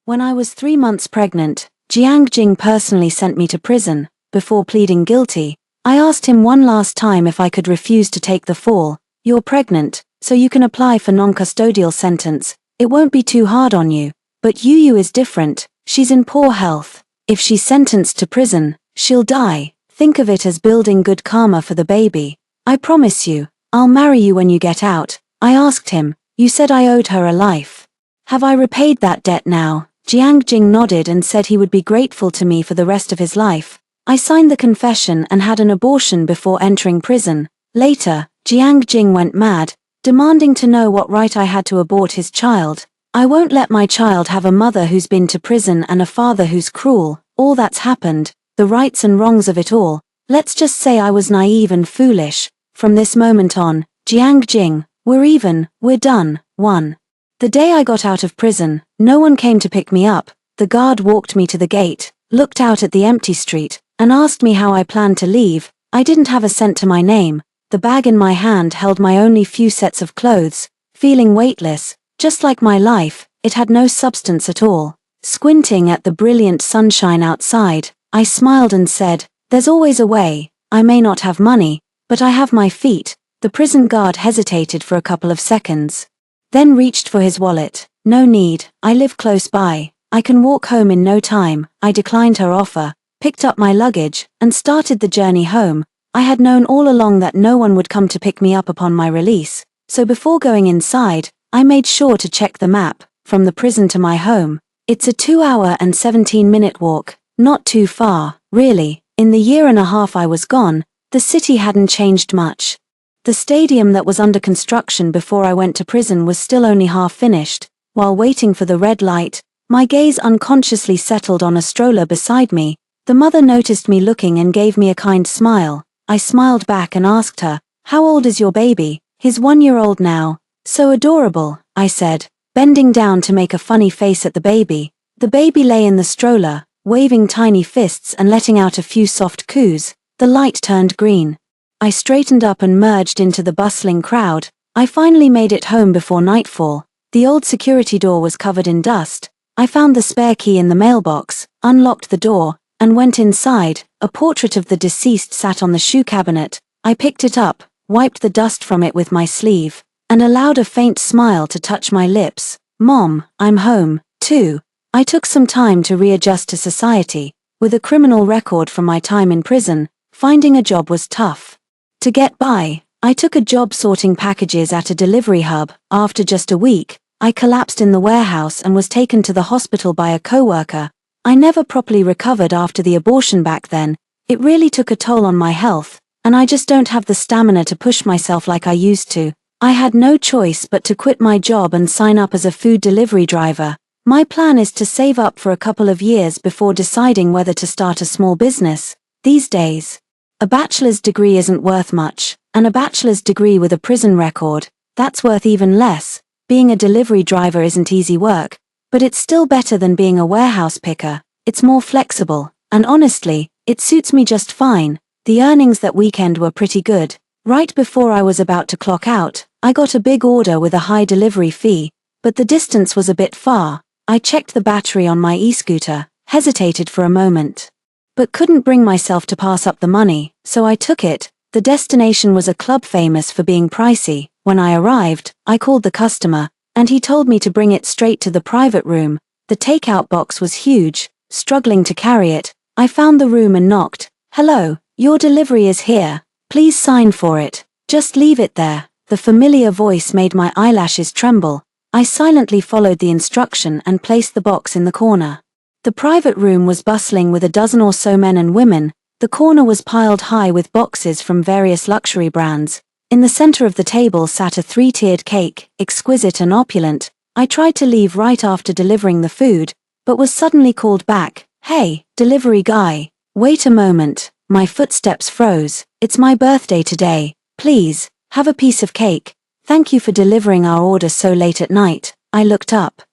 When I was 3 months pregnant, Jiang Jing personally sent me to prison. Before pleading guilty, I asked him one last time if I could refuse to take the fall. You're pregnant, so you can apply for non-custodial sentence. It won't be too hard on you. But Yu is different. She's in poor health. If she's sentenced to prison, she'll die. Think of it as building good karma for the baby. I promise you, I'll marry you when you get out. I asked him. You said I owed her a life. Have I repaid that debt now? Jiang Jing nodded and said he would be grateful to me for the rest of his life. I signed the confession and had an abortion before entering prison. Later, Jiang Jing went mad, demanding to know what right I had to abort his child. I won't let my child have a mother who's been to prison and a father who's cruel. All that's happened, the rights and wrongs of it all. Let's just say I was naive and foolish. From this moment on, Jiang Jing, we're even, we're done. 1. The day I got out of prison, no one came to pick me up. The guard walked me to the gate, looked out at the empty street, and asked me how I planned to leave. I didn't have a cent to my name. The bag in my hand held my only few sets of clothes. Feeling weightless, just like my life, it had no substance at all. Squinting at the brilliant sunshine outside, I smiled and said, "There's always a way. I may not have money, but I have my feet." The prison guard hesitated for a couple of seconds, then reached for his wallet. "No need, I live close by. I can walk home in no time." I declined her offer, picked up my luggage, and started the journey home. I had known all along that no one would come to pick me up upon my release, so before going inside, I made sure to check the map. From the prison to my home, it's a 2-hour and 17-minute walk, not too far, really. In the year and a half I was gone, the city hadn't changed much. The stadium that was under construction before I went to prison was still only half finished. While waiting for the red light, my gaze unconsciously settled on a stroller beside me. The mother noticed me looking and gave me a kind smile. I smiled back and asked her, "How old is your baby?" "He's 1-year-old now." "So adorable," I said, bending down to make a funny face at the baby. The baby lay in the stroller, waving tiny fists and letting out a few soft coos. The light turned green. I straightened up and merged into the bustling crowd. I finally made it home before nightfall. The old security door was covered in dust. I found the spare key in the mailbox, unlocked the door, and went inside. A portrait of the deceased sat on the shoe cabinet. I picked it up, wiped the dust from it with my sleeve, and allowed a faint smile to touch my lips. "Mom, I'm home, too." I took some time to readjust to society. With a criminal record from my time in prison, finding a job was tough. To get by, I took a job sorting packages at a delivery hub. After just a week, I collapsed in the warehouse and was taken to the hospital by a coworker. I never properly recovered after the abortion back then. It really took a toll on my health, and I just don't have the stamina to push myself like I used to. I had no choice but to quit my job and sign up as a food delivery driver. My plan is to save up for a couple of years before deciding whether to start a small business. These days, a bachelor's degree isn't worth much, and a bachelor's degree with a prison record, that's worth even less. Being a delivery driver isn't easy work, but it's still better than being a warehouse picker. It's more flexible, and honestly, it suits me just fine. The earnings that weekend were pretty good. Right before I was about to clock out, I got a big order with a high delivery fee, but the distance was a bit far. I checked the battery on my e-scooter, hesitated for a moment, but couldn't bring myself to pass up the money, so I took it. The destination was a club famous for being pricey. When I arrived, I called the customer, and he told me to bring it straight to the private room. The takeout box was huge. Struggling to carry it, I found the room and knocked. "Hello, your delivery is here. Please sign for it. Just leave it there." The familiar voice made my eyelashes tremble. I silently followed the instruction and placed the box in the corner. The private room was bustling with a dozen or so men and women. The corner was piled high with boxes from various luxury brands. In the center of the table sat a 3-tiered cake, exquisite and opulent. I tried to leave right after delivering the food, but was suddenly called back. "Hey, delivery guy, wait a moment." My footsteps froze. "It's my birthday today. Please, have a piece of cake. Thank you for delivering our order so late at night." I looked up.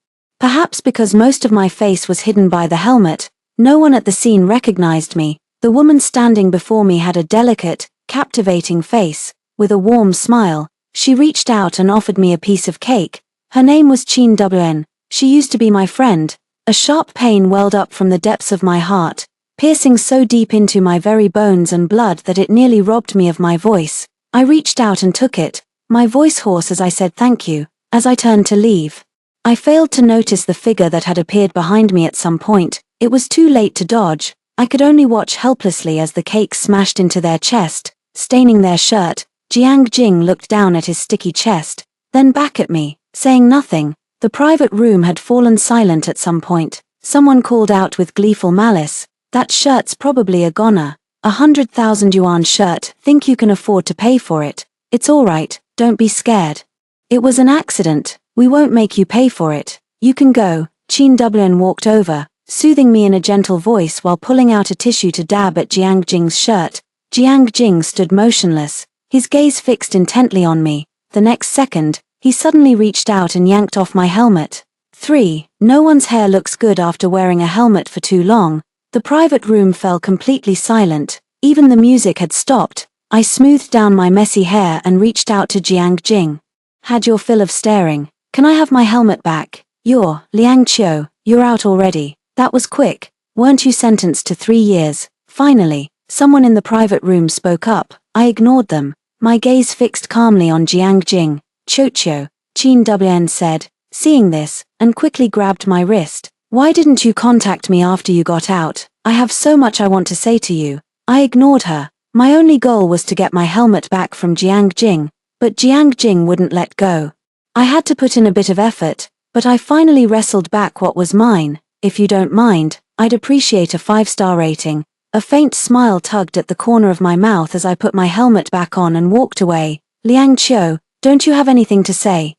Perhaps because most of my face was hidden by the helmet, no one at the scene recognized me. The woman standing before me had a delicate, captivating face. With a warm smile, she reached out and offered me a piece of cake. Her name was Chin Wn. She used to be my friend. A sharp pain welled up from the depths of my heart, piercing so deep into my very bones and blood that it nearly robbed me of my voice. I reached out and took it, my voice hoarse as I said thank you. As I turned to leave, I failed to notice the figure that had appeared behind me at some point. It was too late to dodge. I could only watch helplessly as the cake smashed into their chest, staining their shirt. Jiang Jing looked down at his sticky chest, then back at me, saying nothing. The private room had fallen silent at some point. Someone called out with gleeful malice, "That shirt's probably a goner. 100,000 yuan shirt, think you can afford to pay for it? It's alright, don't be scared. It was an accident, we won't make you pay for it. You can go." Qin Wn walked over, soothing me in a gentle voice while pulling out a tissue to dab at Jiang Jing's shirt. Jiang Jing stood motionless, his gaze fixed intently on me. The next second, he suddenly reached out and yanked off my helmet. 3. No one's hair looks good after wearing a helmet for too long. The private room fell completely silent, even the music had stopped. I smoothed down my messy hair and reached out to Jiang Jing. "Had your fill of staring. Can I have my helmet back?" Liang Qiu, you're out already. That was quick. Weren't you sentenced to 3 years? Finally, someone in the private room spoke up. I ignored them, my gaze fixed calmly on Jiang Jing. "Qiu," Qin Wn said, seeing this, and quickly grabbed my wrist. "Why didn't you contact me after you got out? I have so much I want to say to you." I ignored her. My only goal was to get my helmet back from Jiang Jing, but Jiang Jing wouldn't let go. I had to put in a bit of effort, but I finally wrestled back what was mine. "If you don't mind, I'd appreciate a 5-star rating." A faint smile tugged at the corner of my mouth as I put my helmet back on and walked away. "Liang Qiu, don't you have anything to say?"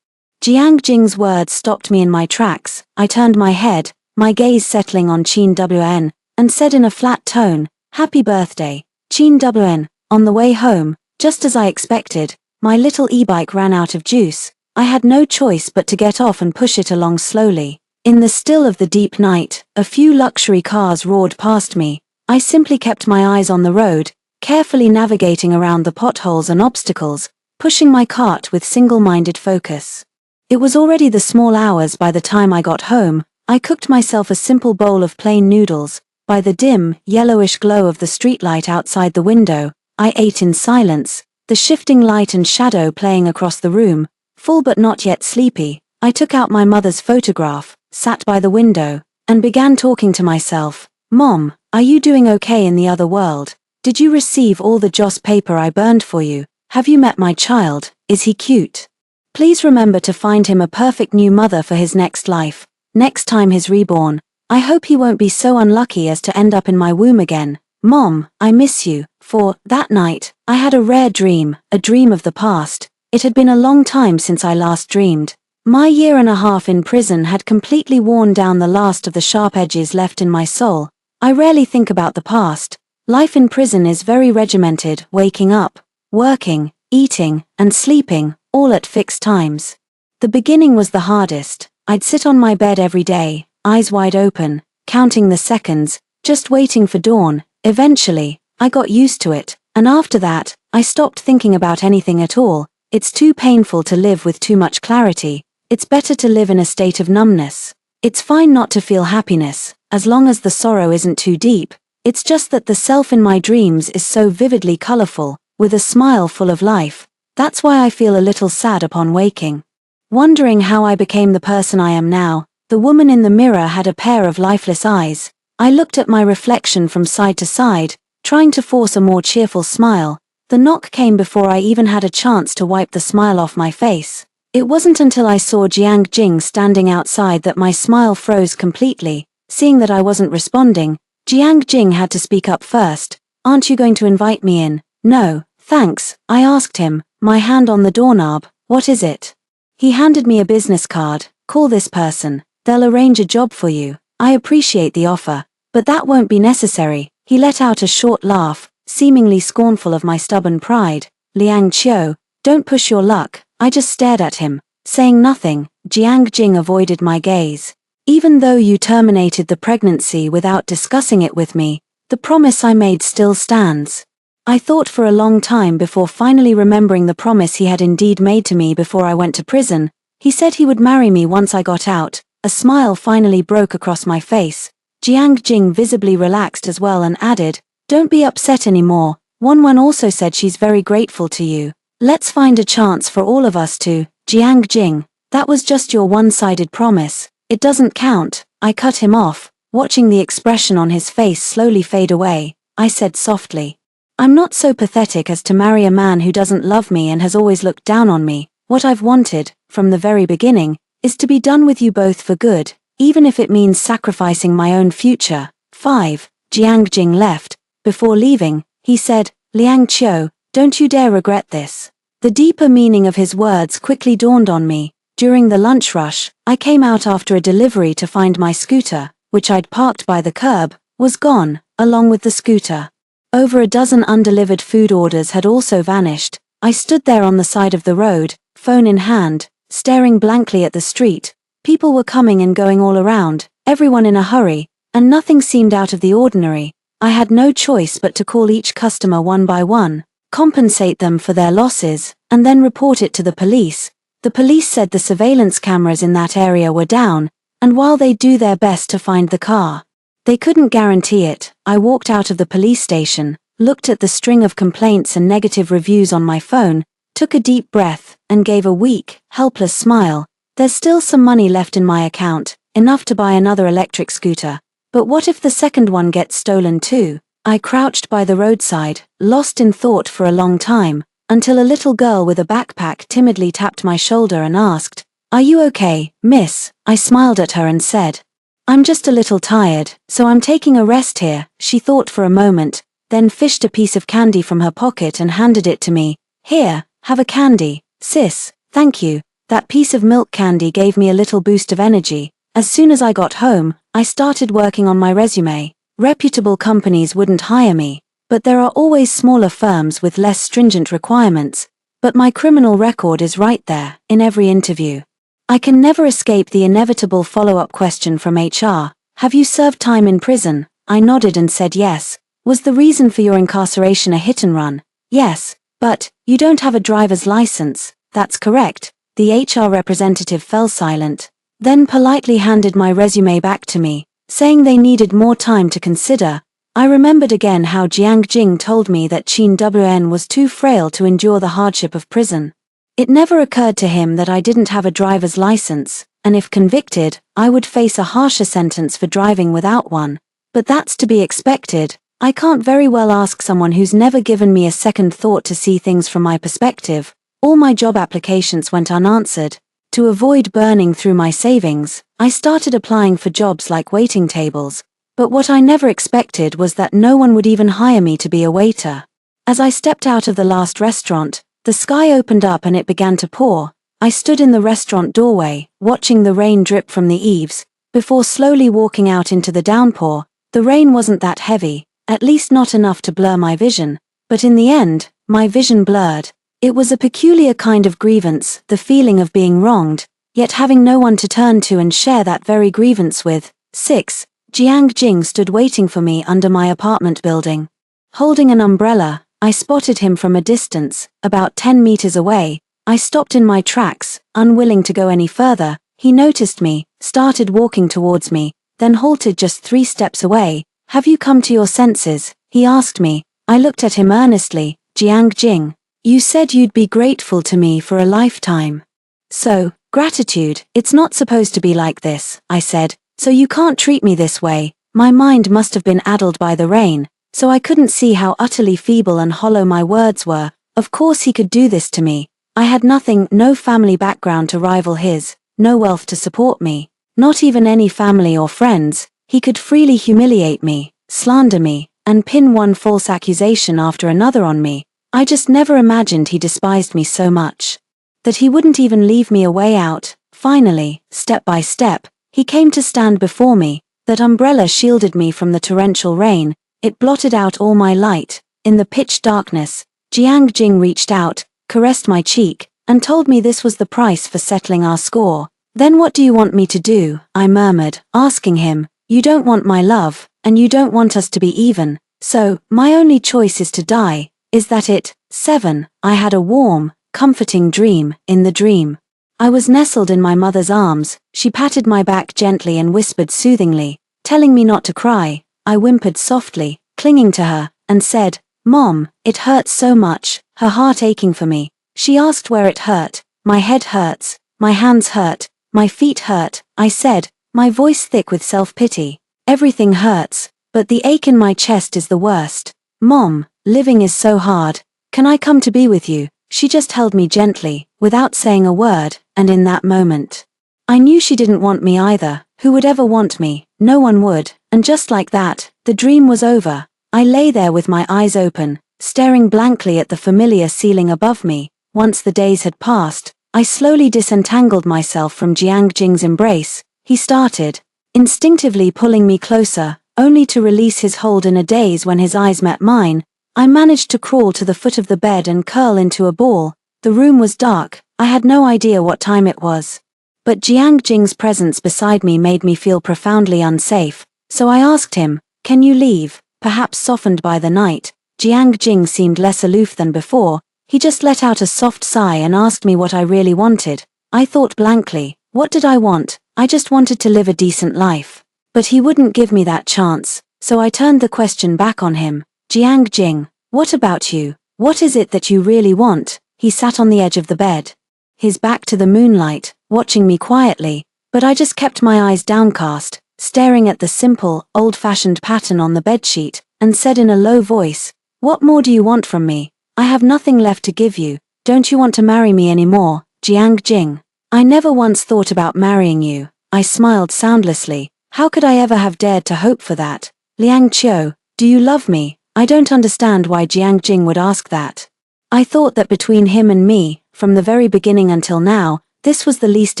Jiang Jing's words stopped me in my tracks. I turned my head, my gaze settling on Qin Wn, and said in a flat tone, "Happy birthday, Qin Wn." On the way home, just as I expected, my little e-bike ran out of juice. I had no choice but to get off and push it along slowly. In the still of the deep night, a few luxury cars roared past me. I simply kept my eyes on the road, carefully navigating around the potholes and obstacles, pushing my cart with single-minded focus. It was already the small hours by the time I got home. I cooked myself a simple bowl of plain noodles. By the dim, yellowish glow of the streetlight outside the window, I ate in silence, the shifting light and shadow playing across the room. Full but not yet sleepy, I took out my mother's photograph, sat by the window, and began talking to myself. "Mom, are you doing okay in the other world? Did you receive all the joss paper I burned for you? Have you met my child? Is he cute? Please remember to find him a perfect new mother for his next life. Next time he's reborn, I hope he won't be so unlucky as to end up in my womb again. Mom, I miss you." For that night, I had a rare dream, a dream of the past. It had been a long time since I last dreamed. My 1.5 years in prison had completely worn down the last of the sharp edges left in my soul. I rarely think about the past. Life in prison is very regimented, waking up, working, eating, and sleeping, all at fixed times. The beginning was the hardest. I'd sit on my bed every day, eyes wide open, counting the seconds, just waiting for dawn. Eventually, I got used to it, and after that, I stopped thinking about anything at all. It's too painful to live with too much clarity. It's better to live in a state of numbness. It's fine not to feel happiness, as long as the sorrow isn't too deep. It's just that the self in my dreams is so vividly colorful, with a smile full of life. That's why I feel a little sad upon waking. Wondering how I became the person I am now, the woman in the mirror had a pair of lifeless eyes. I looked at my reflection from side to side, trying to force a more cheerful smile. The knock came before I even had a chance to wipe the smile off my face. It wasn't until I saw Jiang Jing standing outside that my smile froze completely. Seeing that I wasn't responding, Jiang Jing had to speak up first. "Aren't you going to invite me in?" "No, thanks," I asked him, my hand on the doorknob. "What is it?" He handed me a business card. "Call this person. They'll arrange a job for you. I appreciate the offer, but that won't be necessary." He let out a short laugh, seemingly scornful of my stubborn pride. "Liang Qiu, don't push your luck." I just stared at him, saying nothing. Jiang Jing avoided my gaze. "Even though you terminated the pregnancy without discussing it with me, the promise I made still stands." I thought for a long time before finally remembering the promise he had indeed made to me before I went to prison. He said he would marry me once I got out, A smile finally broke across my face. Jiang Jing visibly relaxed as well and added, "Don't be upset anymore. Wanwan also said she's very grateful to you. Let's find a chance for all of us to." "Jiang Jing, that was just your one-sided promise. It doesn't count." I cut him off, watching the expression on his face slowly fade away. I said softly, "I'm not so pathetic as to marry a man who doesn't love me and has always looked down on me. What I've wanted, from the very beginning, is to be done with you both for good, even if it means sacrificing my own future." 5. Jiang Jing left. Before leaving, he said, "Liang Qiu, don't you dare regret this." The deeper meaning of his words quickly dawned on me. During the lunch rush, I came out after a delivery to find my scooter, which I'd parked by the curb, was gone, along with the scooter. Over a dozen undelivered food orders had also vanished. I stood there on the side of the road, phone in hand, staring blankly at the street. People were coming and going all around, everyone in a hurry, and nothing seemed out of the ordinary. I had no choice but to call each customer one by one, compensate them for their losses, and then report it to the police. The police said the surveillance cameras in that area were down, and while they do their best to find the car, they couldn't guarantee it. I walked out of the police station, looked at the string of complaints and negative reviews on my phone, took a deep breath, and gave a weak, helpless smile. There's still some money left in my account, enough to buy another electric scooter. But what if the second one gets stolen too? I crouched by the roadside, lost in thought for a long time, until a little girl with a backpack timidly tapped my shoulder and asked, "Are you okay, miss?" I smiled at her and said, "I'm just a little tired, so I'm taking a rest here." She thought for a moment, then fished a piece of candy from her pocket and handed it to me. "Here, have a candy, sis." "Thank you." That piece of milk candy gave me a little boost of energy. As soon as I got home, I started working on my resume. Reputable companies wouldn't hire me, but there are always smaller firms with less stringent requirements. But my criminal record is right there, in every interview. I can never escape the inevitable follow-up question from HR. "Have you served time in prison?" I nodded and said yes. "Was the reason for your incarceration a hit and run?" "Yes, but you don't have a driver's license." "That's correct." The HR representative fell silent, then politely handed my resume back to me, saying they needed more time to consider. I remembered again how Jiang Jing told me that Qin Wen was too frail to endure the hardship of prison. It never occurred to him that I didn't have a driver's license, and if convicted, I would face a harsher sentence for driving without one. But that's to be expected. I can't very well ask someone who's never given me a second thought to see things from my perspective. All my job applications went unanswered. To avoid burning through my savings, I started applying for jobs like waiting tables. But what I never expected was that no one would even hire me to be a waiter. As I stepped out of the last restaurant, the sky opened up and it began to pour. I stood in the restaurant doorway, watching the rain drip from the eaves, before slowly walking out into the downpour. The rain wasn't that heavy, at least not enough to blur my vision, but in the end, my vision blurred. It was a peculiar kind of grievance, the feeling of being wronged, yet having no one to turn to and share that very grievance with. 6. Jiang Jing stood waiting for me under my apartment building. Holding an umbrella, I spotted him from a distance, about 10 meters away. I stopped in my tracks, unwilling to go any further. He noticed me, started walking towards me, then halted just 3 steps away. "Have you come to your senses?" he asked me. I looked at him earnestly. "Jiang Jing, you said you'd be grateful to me for a lifetime." "So, gratitude, it's not supposed to be like this," I said, "so you can't treat me this way." My mind must have been addled by the rain, so I couldn't see how utterly feeble and hollow my words were. Of course he could do this to me. I had nothing, no family background to rival his, no wealth to support me, not even any family or friends. He could freely humiliate me, slander me, and pin one false accusation after another on me. I just never imagined he despised me so much. That he wouldn't even leave me a way out. Finally, step by step, he came to stand before me. That umbrella shielded me from the torrential rain. It blotted out all my light. In the pitch darkness, Jiang Jing reached out, caressed my cheek, and told me this was the price for settling our score. "Then what do you want me to do?" I murmured, asking him. "You don't want my love, and you don't want us to be even, so my only choice is to die. Is that it?" 7. I had a warm, comforting dream. In the dream, I was nestled in my mother's arms. She patted my back gently and whispered soothingly, telling me not to cry. I whimpered softly, clinging to her, and said, "Mom, it hurts so much," her heart aching for me. She asked where it hurt. "My head hurts, my hands hurt, my feet hurt," I said, my voice thick with self-pity. "Everything hurts, but the ache in my chest is the worst. Mom, living is so hard. Can I come to be with you?" She just held me gently, without saying a word, and in that moment, I knew she didn't want me either. Who would ever want me? No one would, and just like that, the dream was over. I lay there with my eyes open, staring blankly at the familiar ceiling above me. Once the days had passed, I slowly disentangled myself from Jiang Jing's embrace. He started, instinctively pulling me closer, only to release his hold in a daze when his eyes met mine. I managed to crawl to the foot of the bed and curl into a ball. The room was dark. I had no idea what time it was. But Jiang Jing's presence beside me made me feel profoundly unsafe, so I asked him, "Can you leave?" Perhaps softened by the night, Jiang Jing seemed less aloof than before. He just let out a soft sigh and asked me what I really wanted. I thought blankly, what did I want? I just wanted to live a decent life. But he wouldn't give me that chance, so I turned the question back on him. "Jiang Jing, what about you? What is it that you really want?" He sat on the edge of the bed, his back to the moonlight, watching me quietly, but I just kept my eyes downcast, staring at the simple, old-fashioned pattern on the bedsheet, and said in a low voice, "What more do you want from me? I have nothing left to give you. Don't you want to marry me anymore, Jiang Jing?" "I never once thought about marrying you." I smiled soundlessly. How could I ever have dared to hope for that? "Liang Qiu, do you love me?" I don't understand why Jiang Jing would ask that. I thought that between him and me, from the very beginning until now, this was the least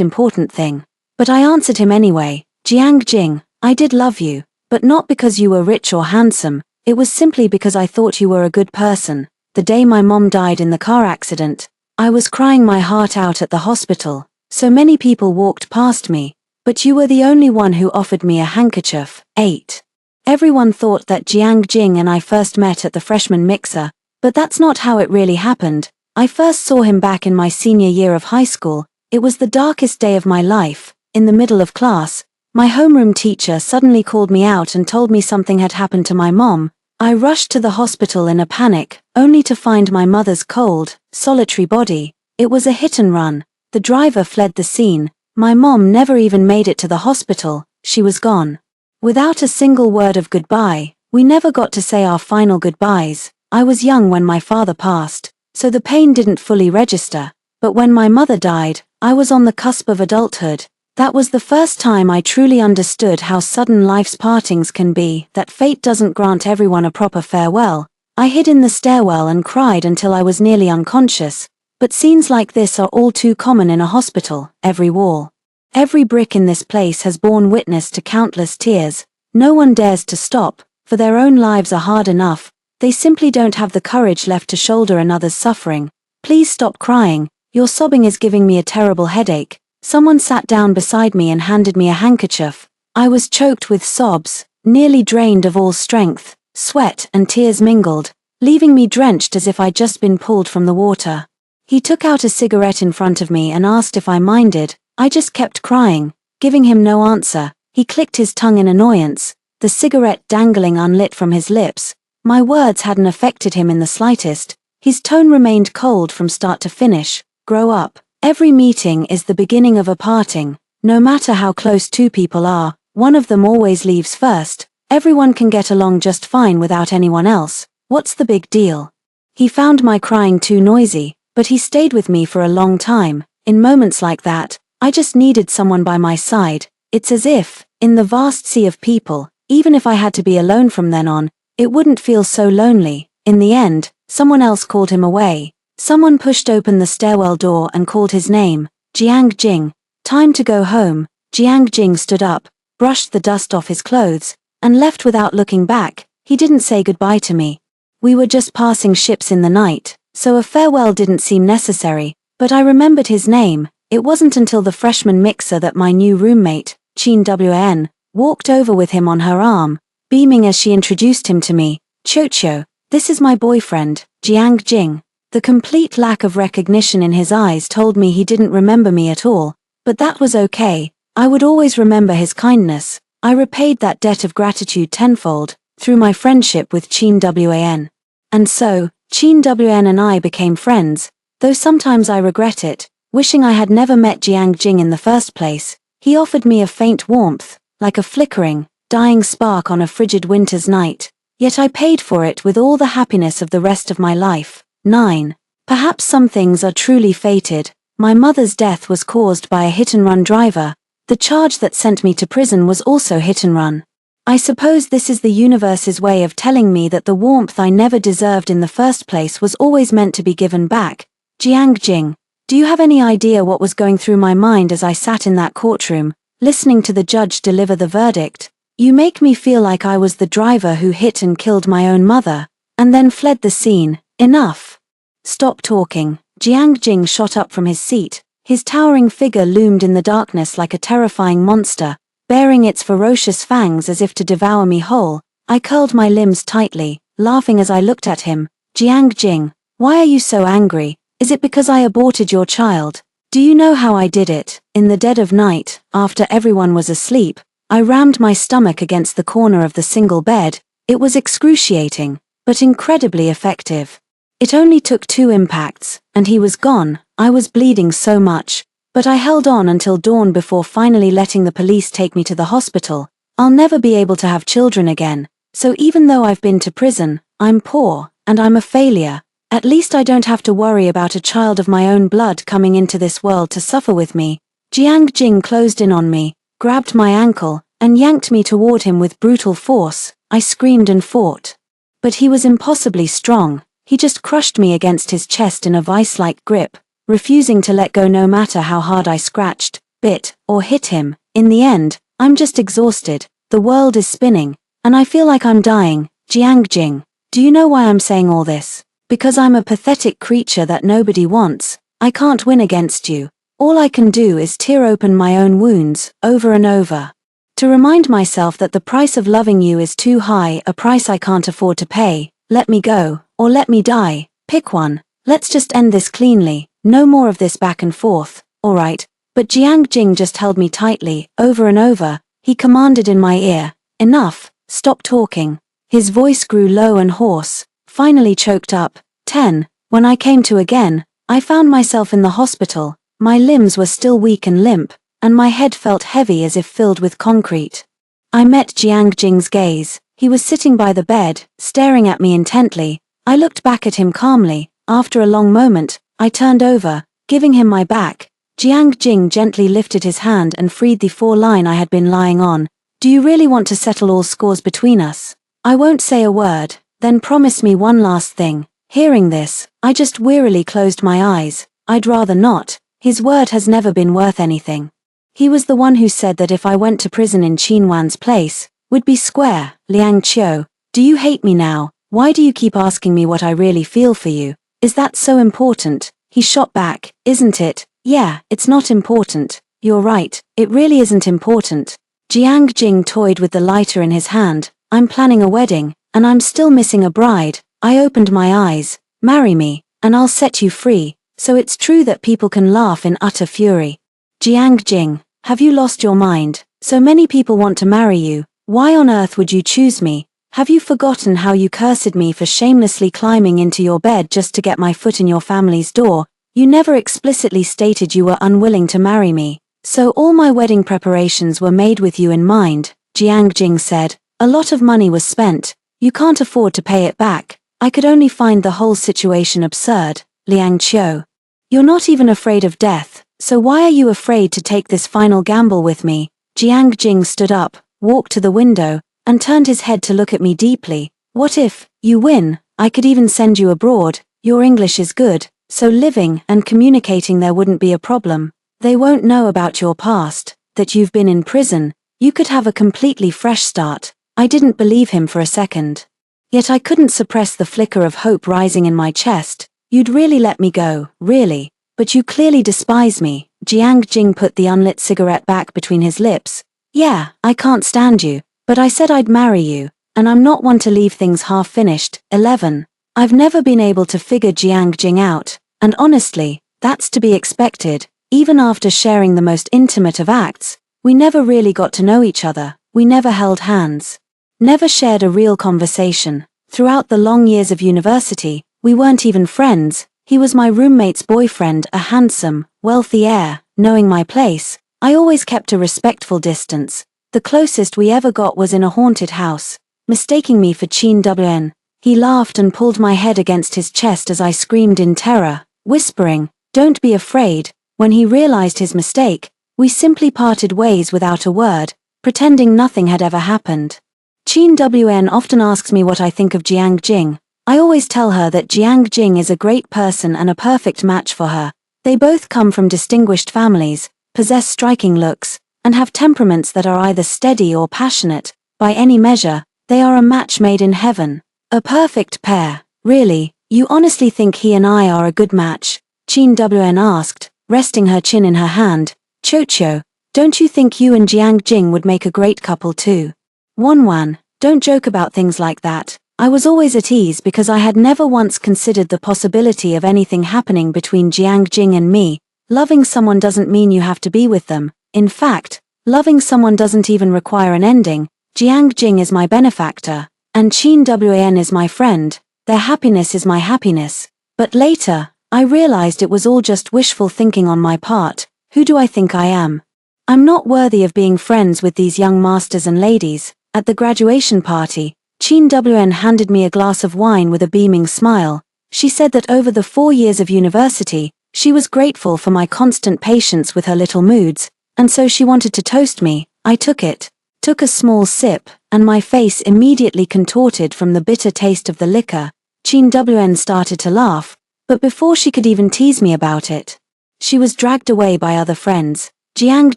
important thing. But I answered him anyway. "Jiang Jing, I did love you, but not because you were rich or handsome. It was simply because I thought you were a good person. The day my mom died in the car accident, I was crying my heart out at the hospital. So many people walked past me, but you were the only one who offered me a handkerchief." 8. Everyone thought that Jiang Jing and I first met at the freshman mixer, but that's not how it really happened. I first saw him back in my senior year of high school. It was the darkest day of my life. In the middle of class, my homeroom teacher suddenly called me out and told me something had happened to my mom. I rushed to the hospital in a panic, only to find my mother's cold, solitary body. It was a hit and run. The driver fled the scene. My mom never even made it to the hospital. She was gone. Without a single word of goodbye, we never got to say our final goodbyes. I was young when my father passed, so the pain didn't fully register. But when my mother died, I was on the cusp of adulthood. That was the first time I truly understood how sudden life's partings can be, that fate doesn't grant everyone a proper farewell. I hid in the stairwell and cried until I was nearly unconscious. But scenes like this are all too common in a hospital. Every wall, every brick in this place has borne witness to countless tears. No one dares to stop, for their own lives are hard enough. They simply don't have the courage left to shoulder another's suffering. "Please stop crying. Your sobbing is giving me a terrible headache." Someone sat down beside me and handed me a handkerchief. I was choked with sobs, nearly drained of all strength. Sweat and tears mingled, leaving me drenched as if I'd just been pulled from the water. He took out a cigarette in front of me and asked if I minded. I just kept crying, giving him no answer. He clicked his tongue in annoyance, the cigarette dangling unlit from his lips. My words hadn't affected him in the slightest. His tone remained cold from start to finish. "Grow up. Every meeting is the beginning of a parting. No matter how close two people are, one of them always leaves first. Everyone can get along just fine without anyone else. What's the big deal?" He found my crying too noisy, but he stayed with me for a long time. In moments like that, I just needed someone by my side. It's as if, in the vast sea of people, even if I had to be alone from then on, it wouldn't feel so lonely. In the end, someone else called him away. Someone pushed open the stairwell door and called his name. "Jiang Jing. Time to go home." Jiang Jing stood up, brushed the dust off his clothes, and left without looking back. He didn't say goodbye to me. We were just passing ships in the night, so a farewell didn't seem necessary, but I remembered his name. It wasn't until the freshman mixer that my new roommate, Chin Wan, walked over with him on her arm, beaming as she introduced him to me. "Qiu, this is my boyfriend, Jiang Jing." The complete lack of recognition in his eyes told me he didn't remember me at all, but that was okay. I would always remember his kindness. I repaid that debt of gratitude tenfold, through my friendship with Chin Wan. And so, Chin Wan and I became friends, though sometimes I regret it, wishing I had never met Jiang Jing in the first place. He offered me a faint warmth, like a flickering, dying spark on a frigid winter's night, yet I paid for it with all the happiness of the rest of my life. 9. Perhaps some things are truly fated. My mother's death was caused by a hit-and-run driver. The charge that sent me to prison was also hit-and-run. I suppose this is the universe's way of telling me that the warmth I never deserved in the first place was always meant to be given back. Jiang Jing, do you have any idea what was going through my mind as I sat in that courtroom, listening to the judge deliver the verdict? You make me feel like I was the driver who hit and killed my own mother, and then fled the scene. Enough. Stop talking. Jiang Jing shot up from his seat. His towering figure loomed in the darkness like a terrifying monster, baring its ferocious fangs as if to devour me whole. I curled my limbs tightly, laughing as I looked at him. Jiang Jing, why are you so angry? Is it because I aborted your child? Do you know how I did it? In the dead of night, after everyone was asleep, I rammed my stomach against the corner of the single bed. It was excruciating, but incredibly effective. It only took 2 impacts, and he was gone. I was bleeding so much, but I held on until dawn before finally letting the police take me to the hospital. I'll never be able to have children again, so even though I've been to prison, I'm poor, and I'm a failure. At least I don't have to worry about a child of my own blood coming into this world to suffer with me. Jiang Jing closed in on me, grabbed my ankle, and yanked me toward him with brutal force. I screamed and fought. But he was impossibly strong. He just crushed me against his chest in a vice-like grip, refusing to let go no matter how hard I scratched, bit, or hit him. In the end, I'm just exhausted, the world is spinning, and I feel like I'm dying. Jiang Jing, do you know why I'm saying all this? Because I'm a pathetic creature that nobody wants. I can't win against you. All I can do is tear open my own wounds, over and over. To remind myself that the price of loving you is too high, a price I can't afford to pay. Let me go, or let me die. Pick one. Let's just end this cleanly. No more of this back and forth. Alright. But Jiang Jing just held me tightly, over and over. He commanded in my ear. Enough. Stop talking. His voice grew low and hoarse, finally choked up. 10. When I came to again, I found myself in the hospital. My limbs were still weak and limp, and my head felt heavy as if filled with concrete. I met Jiang Jing's gaze. He was sitting by the bed, staring at me intently. I looked back at him calmly. After a long moment, I turned over, giving him my back. Jiang Jing gently lifted his hand and freed the 4-line I had been lying on. Do you really want to settle all scores between us? I won't say a word. Then promise me one last thing. Hearing this, I just wearily closed my eyes. I'd rather not. His word has never been worth anything. He was the one who said that if I went to prison in Qin Wan's place, would be square. Liang Qiu, do you hate me now? Why do you keep asking me what I really feel for you? Is that so important? He shot back. Isn't it? Yeah, it's not important. You're right, it really isn't important. Jiang Jing toyed with the lighter in his hand. I'm planning a wedding, and I'm still missing a bride. I opened my eyes. Marry me, and I'll set you free. So it's true that people can laugh in utter fury. Jiang Jing, have you lost your mind? So many people want to marry you. Why on earth would you choose me? Have you forgotten how you cursed me for shamelessly climbing into your bed just to get my foot in your family's door? You never explicitly stated you were unwilling to marry me. So all my wedding preparations were made with you in mind, Jiang Jing said. A lot of money was spent. You can't afford to pay it back. I could only find the whole situation absurd. Liang Qiu. You're not even afraid of death, so why are you afraid to take this final gamble with me? Jiang Jing stood up, walked to the window, and turned his head to look at me deeply. What if you win? I could even send you abroad. Your English is good, so living and communicating there wouldn't be a problem. They won't know about your past, that you've been in prison. You could have a completely fresh start. I didn't believe him for a second. Yet I couldn't suppress the flicker of hope rising in my chest. You'd really let me go, really. But you clearly despise me. Jiang Jing put the unlit cigarette back between his lips. Yeah, I can't stand you, but I said I'd marry you, and I'm not one to leave things half-finished. 11. I've never been able to figure Jiang Jing out, and honestly, that's to be expected. Even after sharing the most intimate of acts, we never really got to know each other. We never held hands. Never shared a real conversation. Throughout the long years of university, we weren't even friends. He was my roommate's boyfriend, a handsome, wealthy heir. Knowing my place, I always kept a respectful distance. The closest we ever got was in a haunted house. Mistaking me for Qin Wn, he laughed and pulled my head against his chest as I screamed in terror, whispering, "Don't be afraid." When he realized his mistake, we simply parted ways without a word, pretending nothing had ever happened. Qin Wn often asks me what I think of Jiang Jing. I always tell her that Jiang Jing is a great person and a perfect match for her. They both come from distinguished families, possess striking looks, and have temperaments that are either steady or passionate. By any measure, they are a match made in heaven. A perfect pair. Really, you honestly think he and I are a good match? Qin Wn asked, resting her chin in her hand. Chocho, don't you think you and Jiang Jing would make a great couple too? Wanwan, don't joke about things like that. I was always at ease because I had never once considered the possibility of anything happening between Jiang Jing and me. Loving someone doesn't mean you have to be with them. In fact, loving someone doesn't even require an ending. Jiang Jing is my benefactor, and Qin Wan is my friend. Their happiness is my happiness. But later, I realized it was all just wishful thinking on my part. Who do I think I am? I'm not worthy of being friends with these young masters and ladies. At the graduation party, Qin Wan handed me a glass of wine with a beaming smile. She said that over the 4 years of university, she was grateful for my constant patience with her little moods, and so she wanted to toast me. I took it, took a small sip, and my face immediately contorted from the bitter taste of the liquor. Qin Wan started to laugh, but before she could even tease me about it, she was dragged away by other friends. Jiang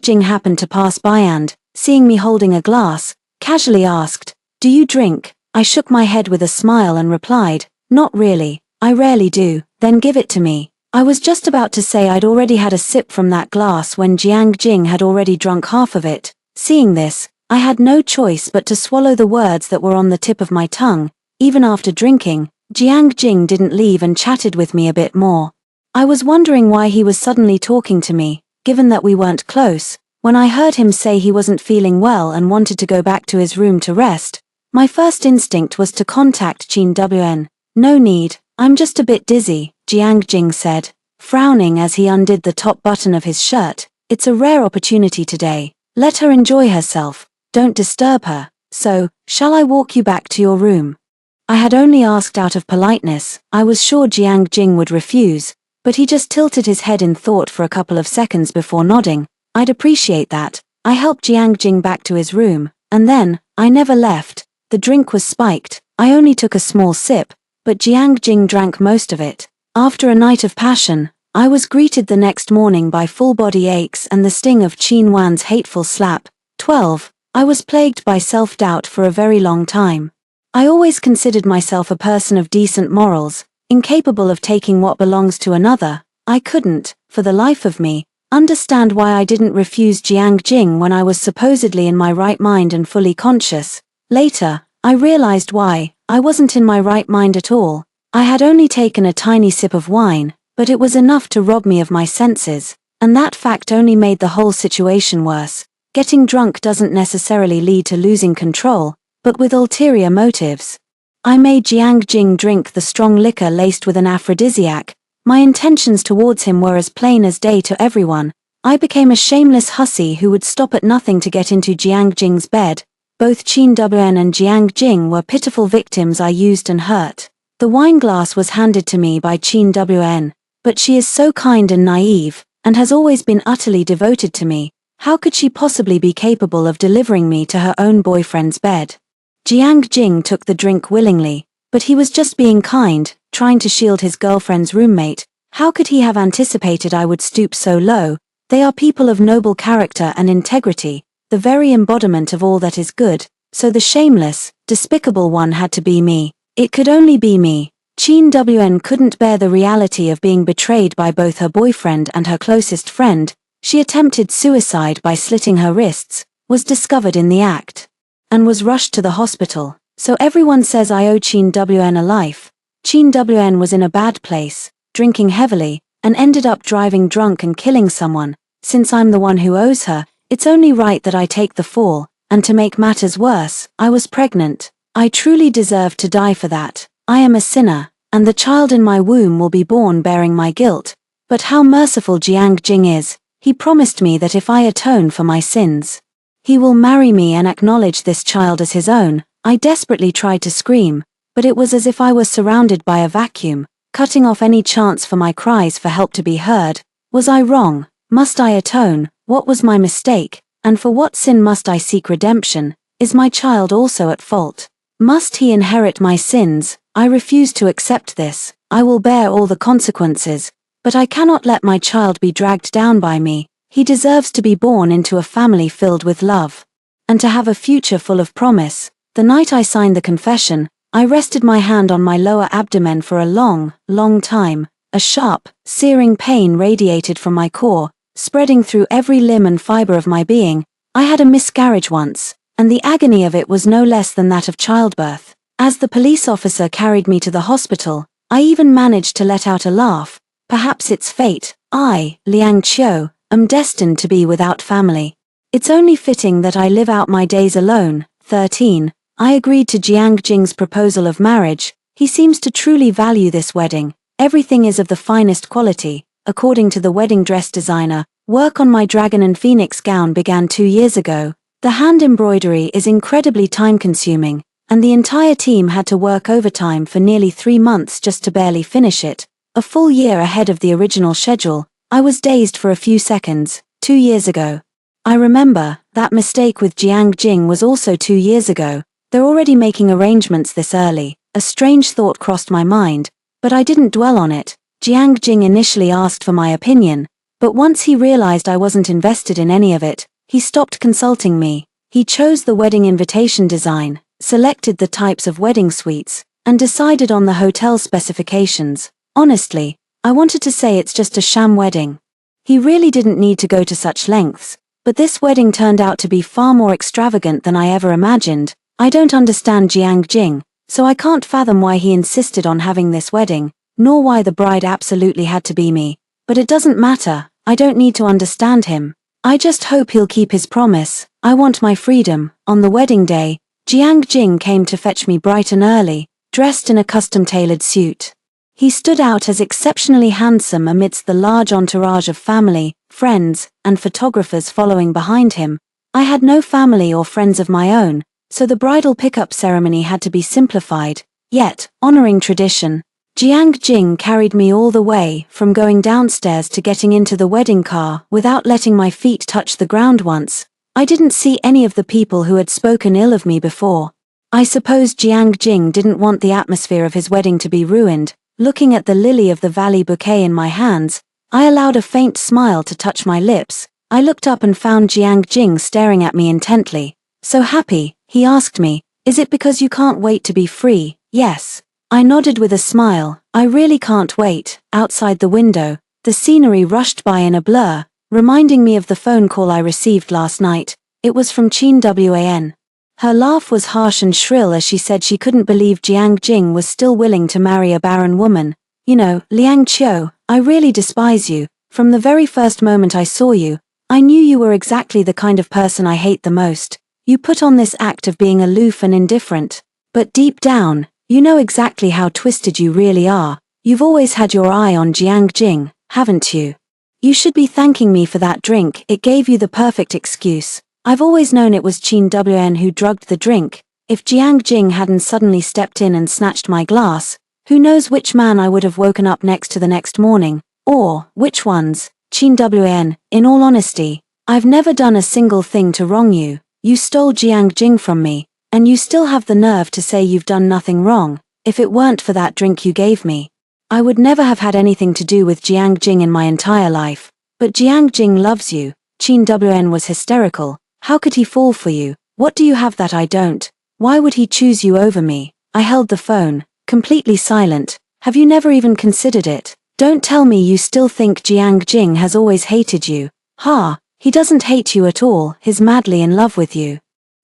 Jing happened to pass by and, seeing me holding a glass, casually asked, "Do you drink?" I shook my head with a smile and replied, "Not really, I rarely do." "Then give it to me." I was just about to say I'd already had a sip from that glass when Jiang Jing had already drunk half of it. Seeing this, I had no choice but to swallow the words that were on the tip of my tongue. Even after drinking, Jiang Jing didn't leave and chatted with me a bit more. I was wondering why he was suddenly talking to me, given that we weren't close. When I heard him say he wasn't feeling well and wanted to go back to his room to rest, my first instinct was to contact Qin Wan. "No need, I'm just a bit dizzy," Jiang Jing said, frowning as he undid the top button of his shirt. "It's a rare opportunity today. Let her enjoy herself. Don't disturb her. So, shall I walk you back to your room?" I had only asked out of politeness. I was sure Jiang Jing would refuse, but he just tilted his head in thought for a couple of seconds before nodding. "I'd appreciate that." I helped Jiang Jing back to his room, and then, I never left. The drink was spiked. I only took a small sip, but Jiang Jing drank most of it. After a night of passion, I was greeted the next morning by full body aches and the sting of Qin Wan's hateful slap. 12. I was plagued by self-doubt for a very long time. I always considered myself a person of decent morals, incapable of taking what belongs to another. I couldn't, for the life of me, understand why I didn't refuse Jiang Jing when I was supposedly in my right mind and fully conscious. Later, I realized why. I wasn't in my right mind at all. I had only taken a tiny sip of wine, but it was enough to rob me of my senses, and that fact only made the whole situation worse. Getting drunk doesn't necessarily lead to losing control, but with ulterior motives. I made Jiang Jing drink the strong liquor laced with an aphrodisiac. My intentions towards him were as plain as day to everyone. I became a shameless hussy who would stop at nothing to get into Jiang Jing's bed. Both Qin Wan and Jiang Jing were pitiful victims I used and hurt. The wine glass was handed to me by Qin Wan, but she is so kind and naive, and has always been utterly devoted to me. How could she possibly be capable of delivering me to her own boyfriend's bed? Jiang Jing took the drink willingly, but he was just being kind, trying to shield his girlfriend's roommate. How could he have anticipated I would stoop so low? They are people of noble character and integrity, the very embodiment of all that is good, so the shameless, despicable one had to be me. It could only be me. Qin Wan couldn't bear the reality of being betrayed by both her boyfriend and her closest friend. She attempted suicide by slitting her wrists, was discovered in the act, and was rushed to the hospital. So everyone says I owe Qin Wan a life. Qin Wn was in a bad place, drinking heavily, and ended up driving drunk and killing someone. Since I'm the one who owes her, it's only right that I take the fall, and to make matters worse, I was pregnant. I truly deserve to die for that. I am a sinner, and the child in my womb will be born bearing my guilt. But how merciful Jiang Jing is. He promised me that if I atone for my sins, he will marry me and acknowledge this child as his own. I desperately tried to scream, but it was as if I was surrounded by a vacuum, cutting off any chance for my cries for help to be heard. Was I wrong? Must I atone? What was my mistake? And for what sin must I seek redemption? Is my child also at fault? Must he inherit my sins? I refuse to accept this. I will bear all the consequences, but I cannot let my child be dragged down by me. He deserves to be born into a family filled with love, and to have a future full of promise. The night I signed the confession, I rested my hand on my lower abdomen for a long, long time. A sharp, searing pain radiated from my core, spreading through every limb and fiber of my being. I had a miscarriage once, and the agony of it was no less than that of childbirth. As the police officer carried me to the hospital, I even managed to let out a laugh. Perhaps it's fate. I, Liang Qiu, am destined to be without family. It's only fitting that I live out my days alone. 13. I agreed to Jiang Jing's proposal of marriage. He seems to truly value this wedding. Everything is of the finest quality. According to the wedding dress designer, work on my dragon and phoenix gown began 2 years ago. The hand embroidery is incredibly time-consuming, and the entire team had to work overtime for nearly 3 months just to barely finish it. A full year ahead of the original schedule. I was dazed for a few seconds. 2 years ago. I remember, that mistake with Jiang Jing was also 2 years ago. They're already making arrangements this early. A strange thought crossed my mind, but I didn't dwell on it. Jiang Jing initially asked for my opinion, but once he realized I wasn't invested in any of it, he stopped consulting me. He chose the wedding invitation design, selected the types of wedding suites, and decided on the hotel specifications. Honestly, I wanted to say it's just a sham wedding. He really didn't need to go to such lengths, but this wedding turned out to be far more extravagant than I ever imagined. I don't understand Jiang Jing, so I can't fathom why he insisted on having this wedding, nor why the bride absolutely had to be me. But it doesn't matter, I don't need to understand him. I just hope he'll keep his promise. I want my freedom. On the wedding day, Jiang Jing came to fetch me bright and early, dressed in a custom-tailored suit. He stood out as exceptionally handsome amidst the large entourage of family, friends, and photographers following behind him. I had no family or friends of my own, so the bridal pickup ceremony had to be simplified, yet, honoring tradition. Jiang Jing carried me all the way, from going downstairs to getting into the wedding car, without letting my feet touch the ground once. I didn't see any of the people who had spoken ill of me before. I suppose Jiang Jing didn't want the atmosphere of his wedding to be ruined. Looking at the lily-of-the-valley bouquet in my hands, I allowed a faint smile to touch my lips. I looked up and found Jiang Jing staring at me intently. So happy, he asked me, is it because you can't wait to be free? Yes. I nodded with a smile. I really can't wait. Outside the window, the scenery rushed by in a blur, reminding me of the phone call I received last night. It was from Qin Wan. Her laugh was harsh and shrill as she said she couldn't believe Jiang Jing was still willing to marry a barren woman. You know, Liang Qiu, I really despise you. From the very first moment I saw you, I knew you were exactly the kind of person I hate the most. You put on this act of being aloof and indifferent, but deep down, you know exactly how twisted you really are. You've always had your eye on Jiang Jing, haven't you? You should be thanking me for that drink. It gave you the perfect excuse. I've always known it was Qin Wn who drugged the drink. If Jiang Jing hadn't suddenly stepped in and snatched my glass, who knows which man I would have woken up next to the next morning, or which ones. Qin Wn, in all honesty, I've never done a single thing to wrong you. You stole Jiang Jing from me, and you still have the nerve to say you've done nothing wrong. If it weren't for that drink you gave me, I would never have had anything to do with Jiang Jing in my entire life. But Jiang Jing loves you. Qin Wn was hysterical. How could he fall for you? What do you have that I don't? Why would he choose you over me? I held the phone, completely silent. Have you never even considered it? Don't tell me you still think Jiang Jing has always hated you. Ha, he doesn't hate you at all, he's madly in love with you.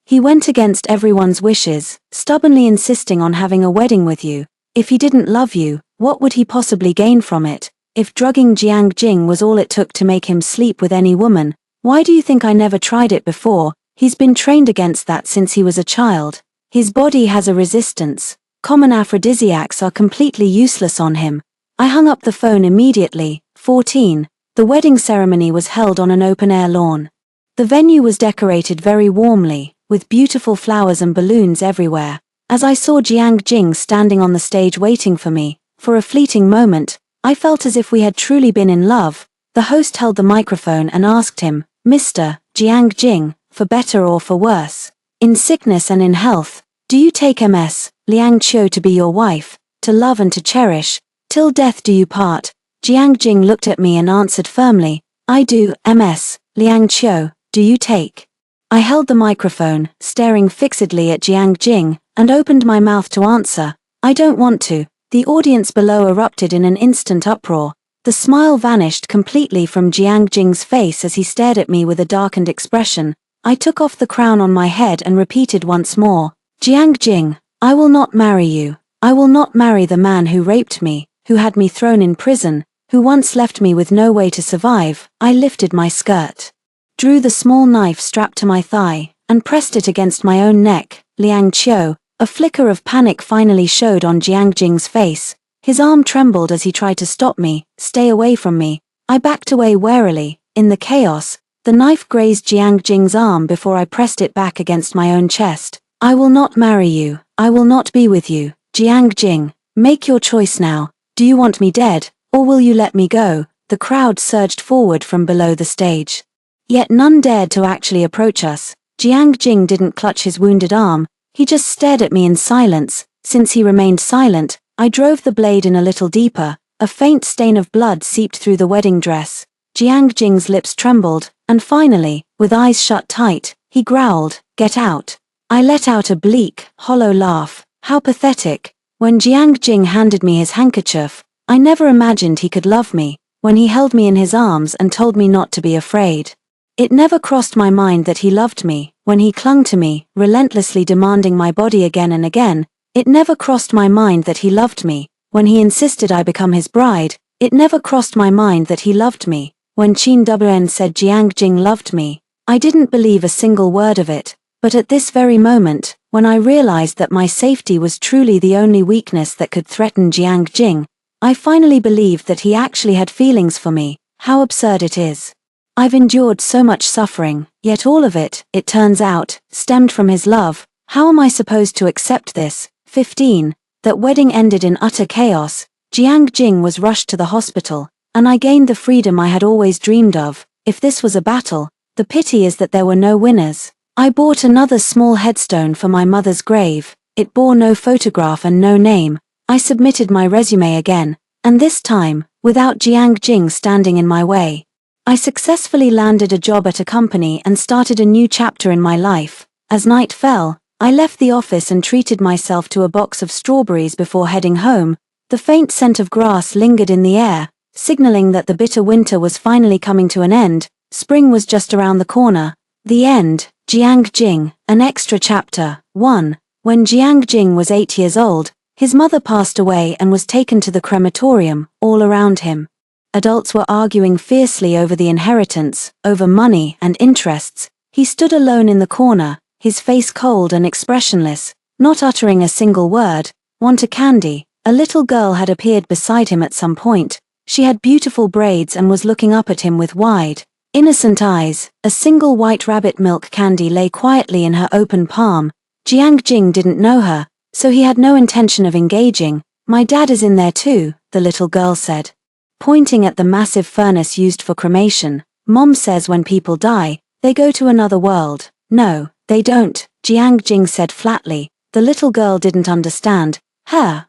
He went against everyone's wishes, stubbornly insisting on having a wedding with you. If he didn't love you, what would he possibly gain from it? If drugging Jiang Jing was all it took to make him sleep with any woman, why do you think I never tried it before? He's been trained against that since he was a child. His body has a resistance. Common aphrodisiacs are completely useless on him. I hung up the phone immediately. 14. The wedding ceremony was held on an open-air lawn. The venue was decorated very warmly, with beautiful flowers and balloons everywhere. As I saw Jiang Jing standing on the stage waiting for me, for a fleeting moment, I felt as if we had truly been in love. The host held the microphone and asked him, "Mr. Jiang Jing, for better or for worse, in sickness and in health, do you take Ms. Liang Qiu to be your wife, to love and to cherish, till death do you part?" Jiang Jing looked at me and answered firmly, "I do, Ms. Liang Qiu, do you take?" I held the microphone, staring fixedly at Jiang Jing, and opened my mouth to answer, "I don't want to." The audience below erupted in an instant uproar. The smile vanished completely from Jiang Jing's face as he stared at me with a darkened expression. I took off the crown on my head and repeated once more, "Jiang Jing, I will not marry you. I will not marry the man who raped me, who had me thrown in prison, who once left me with no way to survive." I lifted my skirt, drew the small knife strapped to my thigh, and pressed it against my own neck. Liang Qiu. A flicker of panic finally showed on Jiang Jing's face. His arm trembled as he tried to stop me. "Stay away from me." I backed away warily. In the chaos, the knife grazed Jiang Jing's arm before I pressed it back against my own chest. "I will not marry you. I will not be with you. Jiang Jing, make your choice now. Do you want me dead, or will you let me go?" The crowd surged forward from below the stage. Yet none dared to actually approach us. Jiang Jing didn't clutch his wounded arm. He just stared at me in silence. Since he remained silent, I drove the blade in a little deeper. A faint stain of blood seeped through the wedding dress. Jiang Jing's lips trembled, and finally, with eyes shut tight, he growled, "Get out." I let out a bleak, hollow laugh. How pathetic. When Jiang Jing handed me his handkerchief, I never imagined he could love me. When he held me in his arms and told me not to be afraid, it never crossed my mind that he loved me. When he clung to me, relentlessly demanding my body again and again, it never crossed my mind that he loved me. When he insisted I become his bride, it never crossed my mind that he loved me. When Qin Wen said Jiang Jing loved me, I didn't believe a single word of it. But at this very moment, when I realized that my safety was truly the only weakness that could threaten Jiang Jing, I finally believed that he actually had feelings for me. How absurd it is. I've endured so much suffering, yet all of it, it turns out, stemmed from his love. How am I supposed to accept this? 15. That wedding ended in utter chaos. Jiang Jing was rushed to the hospital, and I gained the freedom I had always dreamed of. If this was a battle, the pity is that there were no winners. I bought another small headstone for my mother's grave. It bore no photograph and no name. I submitted my resume again, and this time, without Jiang Jing standing in my way. I successfully landed a job at a company and started a new chapter in my life. As night fell, I left the office and treated myself to a box of strawberries before heading home. The faint scent of grass lingered in the air, signaling that the bitter winter was finally coming to an end. Spring was just around the corner. The end. Jiang Jing, an extra chapter. 1. When Jiang Jing was 8 years old, his mother passed away and was taken to the crematorium. All around him, adults were arguing fiercely over the inheritance, over money and interests. He stood alone in the corner, his face cold and expressionless, not uttering a single word. "Want a candy?" A little girl had appeared beside him at some point. She had beautiful braids and was looking up at him with wide, innocent eyes. A single white rabbit milk candy lay quietly in her open palm. Jiang Jing didn't know her, so he had no intention of engaging. "My dad is in there too," the little girl said, pointing at the massive furnace used for cremation. "Mom says when people die, they go to another world." "No, they don't," Jiang Jing said flatly. The little girl didn't understand.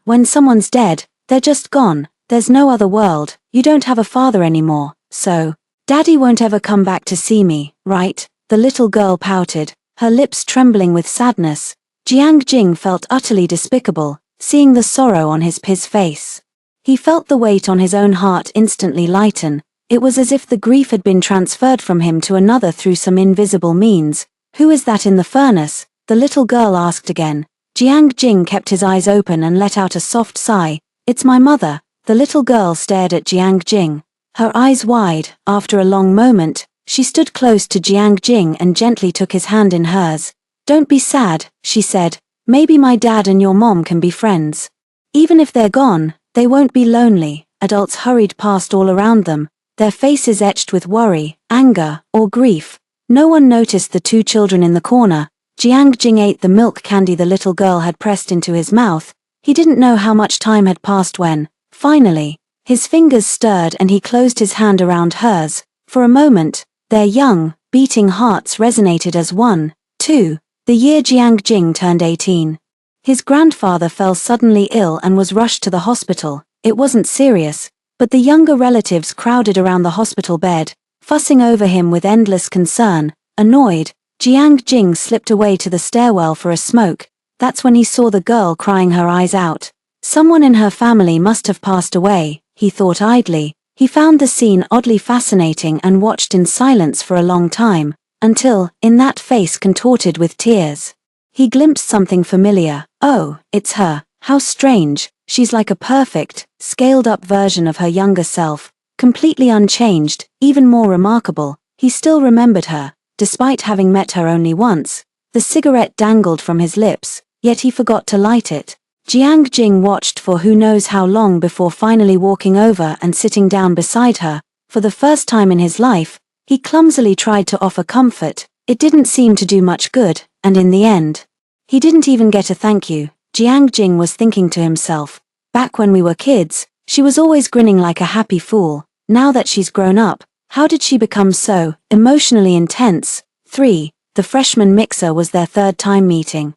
When someone's dead, they're just gone. There's no other world. You don't have a father anymore, so Daddy won't ever come back to see me, right?" The little girl pouted, her lips trembling with sadness. Jiang Jing felt utterly despicable, seeing the sorrow on his face. He felt the weight on his own heart instantly lighten. It was as if the grief had been transferred from him to another through some invisible means. "Who is that in the furnace?" the little girl asked again. Jiang Jing kept his eyes open and let out a soft sigh. It's my mother. The little girl stared at Jiang Jing, her eyes wide. After a long moment, she stood close to Jiang Jing and gently took his hand in hers. Don't be sad, she said. Maybe my dad and your mom can be friends. Even if they're gone, they won't be lonely. Adults hurried past all around them, their faces etched with worry, anger, or grief. No one noticed the two children in the corner. Jiang Jing ate the milk candy the little girl had pressed into his mouth. He didn't know how much time had passed when, finally, his fingers stirred and he closed his hand around hers. For a moment, their young, beating hearts resonated as one, two. The year Jiang Jing turned 18. His grandfather fell suddenly ill and was rushed to the hospital. It wasn't serious, but the younger relatives crowded around the hospital bed, fussing over him with endless concern. Annoyed, Jiang Jing slipped away to the stairwell for a smoke. That's when he saw the girl crying her eyes out. Someone in her family must have passed away, he thought idly. He found the scene oddly fascinating and watched in silence for a long time, until, in that face contorted with tears, he glimpsed something familiar. Oh, it's her. How strange. She's like a perfect, scaled-up version of her younger self, completely unchanged, even more remarkable. He still remembered her, despite having met her only once. The cigarette dangled from his lips, yet he forgot to light it. Jiang Jing watched for who knows how long before finally walking over and sitting down beside her. For the first time in his life, he clumsily tried to offer comfort. It didn't seem to do much good, and in the end, he didn't even get a thank you. Jiang Jing was thinking to himself, back when we were kids, she was always grinning like a happy fool. Now that she's grown up, how did she become so emotionally intense? 3. The freshman mixer was their third time meeting.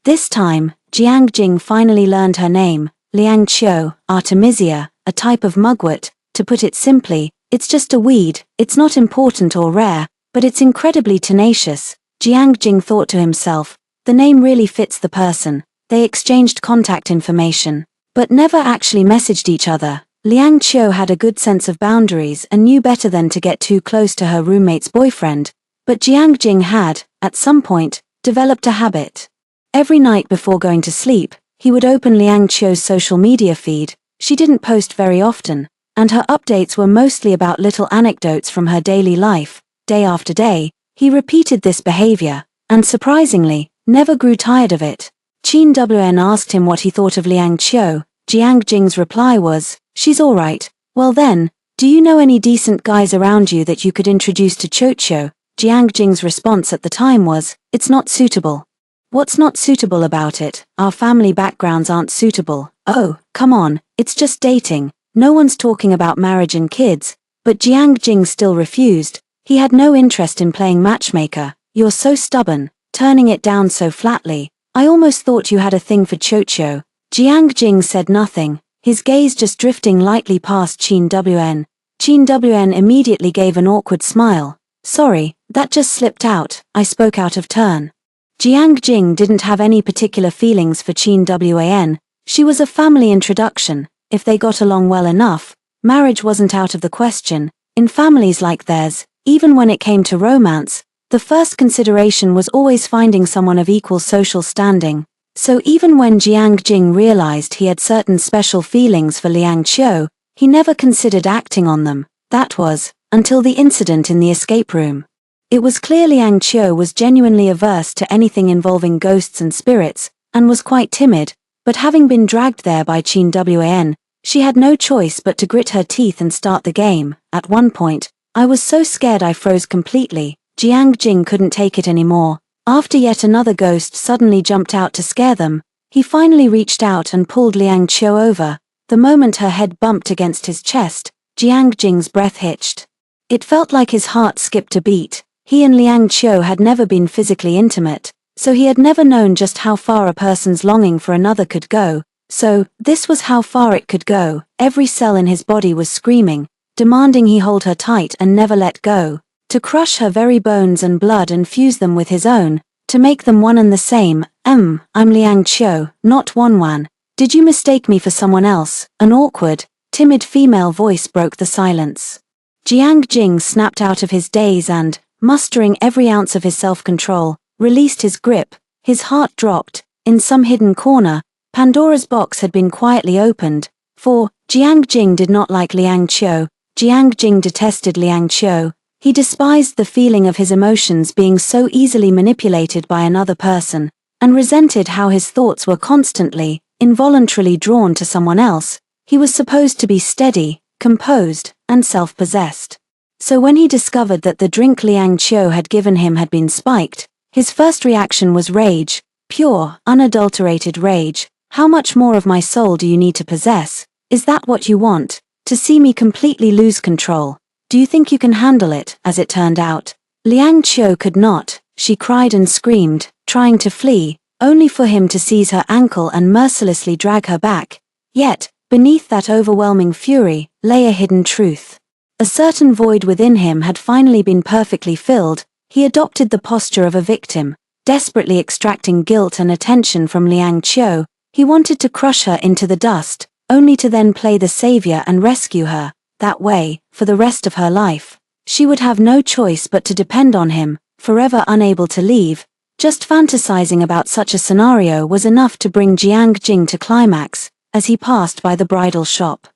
This time, Jiang Jing finally learned her name, Liang Qiu, Artemisia, a type of mugwort. To put it simply, it's just a weed. It's not important or rare, but it's incredibly tenacious. Jiang Jing thought to himself, the name really fits the person. They exchanged contact information, but never actually messaged each other. Liang Qiu had a good sense of boundaries and knew better than to get too close to her roommate's boyfriend, but Jiang Jing had, at some point, developed a habit. Every night before going to sleep, he would open Liang Qiu's social media feed. She didn't post very often, and her updates were mostly about little anecdotes from her daily life. Day after day, he repeated this behavior, and surprisingly, never grew tired of it. Qin Wn asked him what he thought of Liang Qiu. Jiang Jing's reply was, she's alright. Well then, do you know any decent guys around you that you could introduce to Qiu? Jiang Jing's response at the time was, it's not suitable. What's not suitable about it? Our family backgrounds aren't suitable. Oh, come on, it's just dating. No one's talking about marriage and kids. But Jiang Jing still refused. He had no interest in playing matchmaker. You're so stubborn, turning it down so flatly. I almost thought you had a thing for Qiu. Jiang Jing said nothing, his gaze just drifting lightly past Qin Wn. Qin Wn immediately gave an awkward smile. Sorry, that just slipped out. I spoke out of turn. Jiang Jing didn't have any particular feelings for Qin Wan. She was a family introduction. If they got along well enough, marriage wasn't out of the question. In families like theirs, even when it came to romance, the first consideration was always finding someone of equal social standing. So even when Jiang Jing realized he had certain special feelings for Liang Qiu, he never considered acting on them. That was, until the incident in the escape room. It was clear Liang Qiu was genuinely averse to anything involving ghosts and spirits, and was quite timid, but having been dragged there by Qin Wan, she had no choice but to grit her teeth and start the game. At one point, I was so scared I froze completely. Jiang Jing couldn't take it anymore. After yet another ghost suddenly jumped out to scare them, he finally reached out and pulled Liang Qiu over. The moment her head bumped against his chest, Jiang Jing's breath hitched. It felt like his heart skipped a beat. He and Liang Qiu had never been physically intimate, so he had never known just how far a person's longing for another could go. So, this was how far it could go. Every cell in his body was screaming, demanding he hold her tight and never let go. To crush her very bones and blood and fuse them with his own, to make them one and the same. I'm Liang Qiu, not Wanwan. Did you mistake me for someone else? An awkward, timid female voice broke the silence. Jiang Jing snapped out of his daze and, mustering every ounce of his self-control, released his grip. His heart dropped. in some hidden corner, Pandora's box had been quietly opened. For Jiang Jing did not like Liang Qiu. Jiang Jing detested Liang Qiu. He despised the feeling of his emotions being so easily manipulated by another person, and resented how his thoughts were constantly, involuntarily drawn to someone else. He was supposed to be steady, composed, and self-possessed. So when he discovered that the drink Liang Qiu had given him had been spiked, his first reaction was rage, pure, unadulterated rage. How much more of my soul do you need to possess? Is that what you want? To see me completely lose control? Do you think you can handle it? As it turned out, Liang Qiu could not. She cried and screamed, trying to flee, only for him to seize her ankle and mercilessly drag her back. Yet, beneath that overwhelming fury, lay a hidden truth. A certain void within him had finally been perfectly filled. He adopted the posture of a victim, desperately extracting guilt and attention from Liang Qiu. He wanted to crush her into the dust, only to then play the savior and rescue her. That way, for the rest of her life, she would have no choice but to depend on him, forever unable to leave. Just fantasizing about such a scenario was enough to bring Jiang Jing to climax. As he passed by the bridal shop,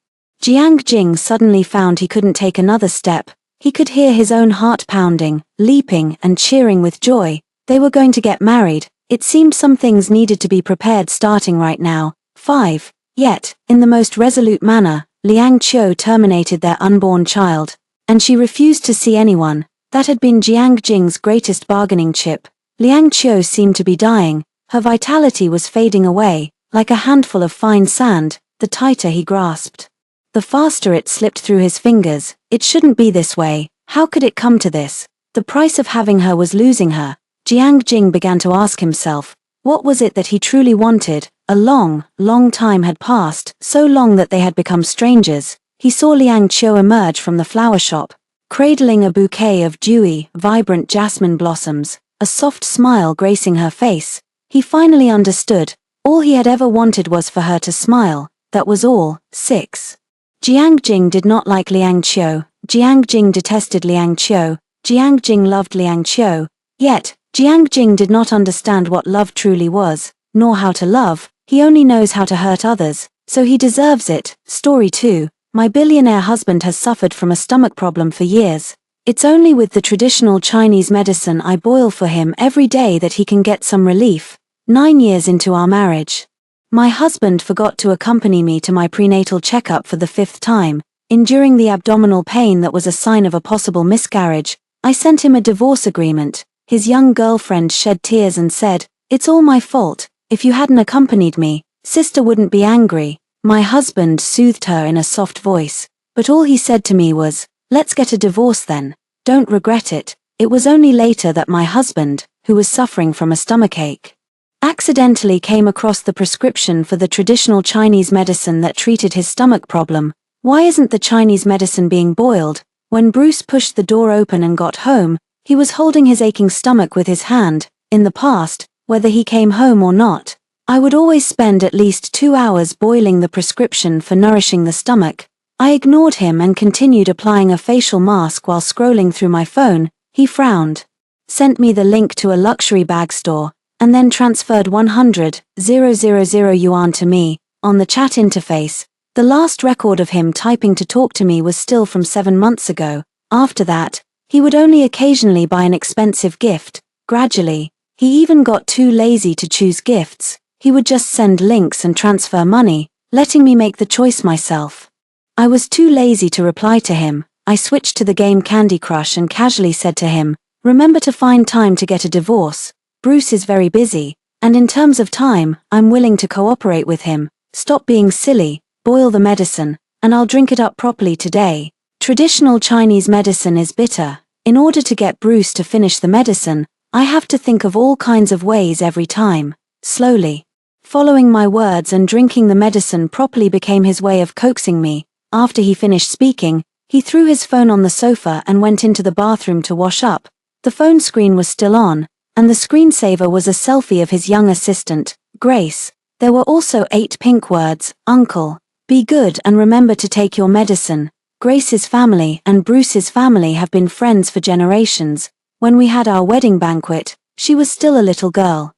Jiang Jing suddenly found he couldn't take another step. He could hear his own heart pounding, leaping, and cheering with joy. They were going to get married. It seemed some things needed to be prepared starting right now. 5. Yet, in the most resolute manner, Liang Qiu terminated their unborn child, and she refused to see anyone. That had been Jiang Jing's greatest bargaining chip. Liang Qiu seemed to be dying. Her vitality was fading away, like a handful of fine sand. The tighter he grasped, the faster it slipped through his fingers. It shouldn't be this way. How could it come to this? The price of having her was losing her. Jiang Jing began to ask himself, what was it that he truly wanted? A long, long time had passed, so long that they had become strangers. He saw Liang Qiu emerge from the flower shop, cradling a bouquet of dewy, vibrant jasmine blossoms, a soft smile gracing her face. He finally understood. All he had ever wanted was for her to smile. That was all. 6. Jiang Jing did not like Liang Qiu. Jiang Jing detested Liang Qiu. Jiang Jing loved Liang Qiu. Yet, Jiang Jing did not understand what love truly was, nor how to love. He only knows how to hurt others, so he deserves it. Story 2. My billionaire husband has suffered from a stomach problem for years. It's only with the traditional Chinese medicine I boil for him every day that he can get some relief. 9 years into our marriage, my husband forgot to accompany me to my prenatal checkup for the 5th time. Enduring the abdominal pain that was a sign of a possible miscarriage, I sent him a divorce agreement. His young girlfriend shed tears and said, "It's all my fault. If you hadn't accompanied me, sister wouldn't be angry." My husband soothed her in a soft voice, but all he said to me was, "Let's get a divorce then. Don't regret it." It was only later that my husband, who was suffering from a stomachache, accidentally came across the prescription for the traditional Chinese medicine that treated his stomach problem. Why isn't the Chinese medicine being boiled? When Bruce pushed the door open and got home, he was holding his aching stomach with his hand. In the past, whether he came home or not, I would always spend at least 2 hours boiling the prescription for nourishing the stomach. I ignored him and continued applying a facial mask while scrolling through my phone. He frowned, sent me the link to a luxury bag store, and then transferred 100,000 yuan to me. On the chat interface, the last record of him typing to talk to me was still from 7 months ago. After that, he would only occasionally buy an expensive gift. Gradually, he even got too lazy to choose gifts. He would just send links and transfer money, letting me make the choice myself. I was too lazy to reply to him. I switched to the game Candy Crush and casually said to him, "Remember to find time to get a divorce. Bruce is very busy, and in terms of time, I'm willing to cooperate with him. Stop being silly, boil the medicine, and I'll drink it up properly today." Traditional Chinese medicine is bitter. In order to get Bruce to finish the medicine, I have to think of all kinds of ways every time. Slowly, following my words and drinking the medicine properly became his way of coaxing me. After he finished speaking, he threw his phone on the sofa and went into the bathroom to wash up. The phone screen was still on, and the screensaver was a selfie of his young assistant, Grace. There were also 8 pink words: "Uncle, be good and remember to take your medicine." Grace's family and Bruce's family have been friends for generations. When we had our wedding banquet, she was still a little girl.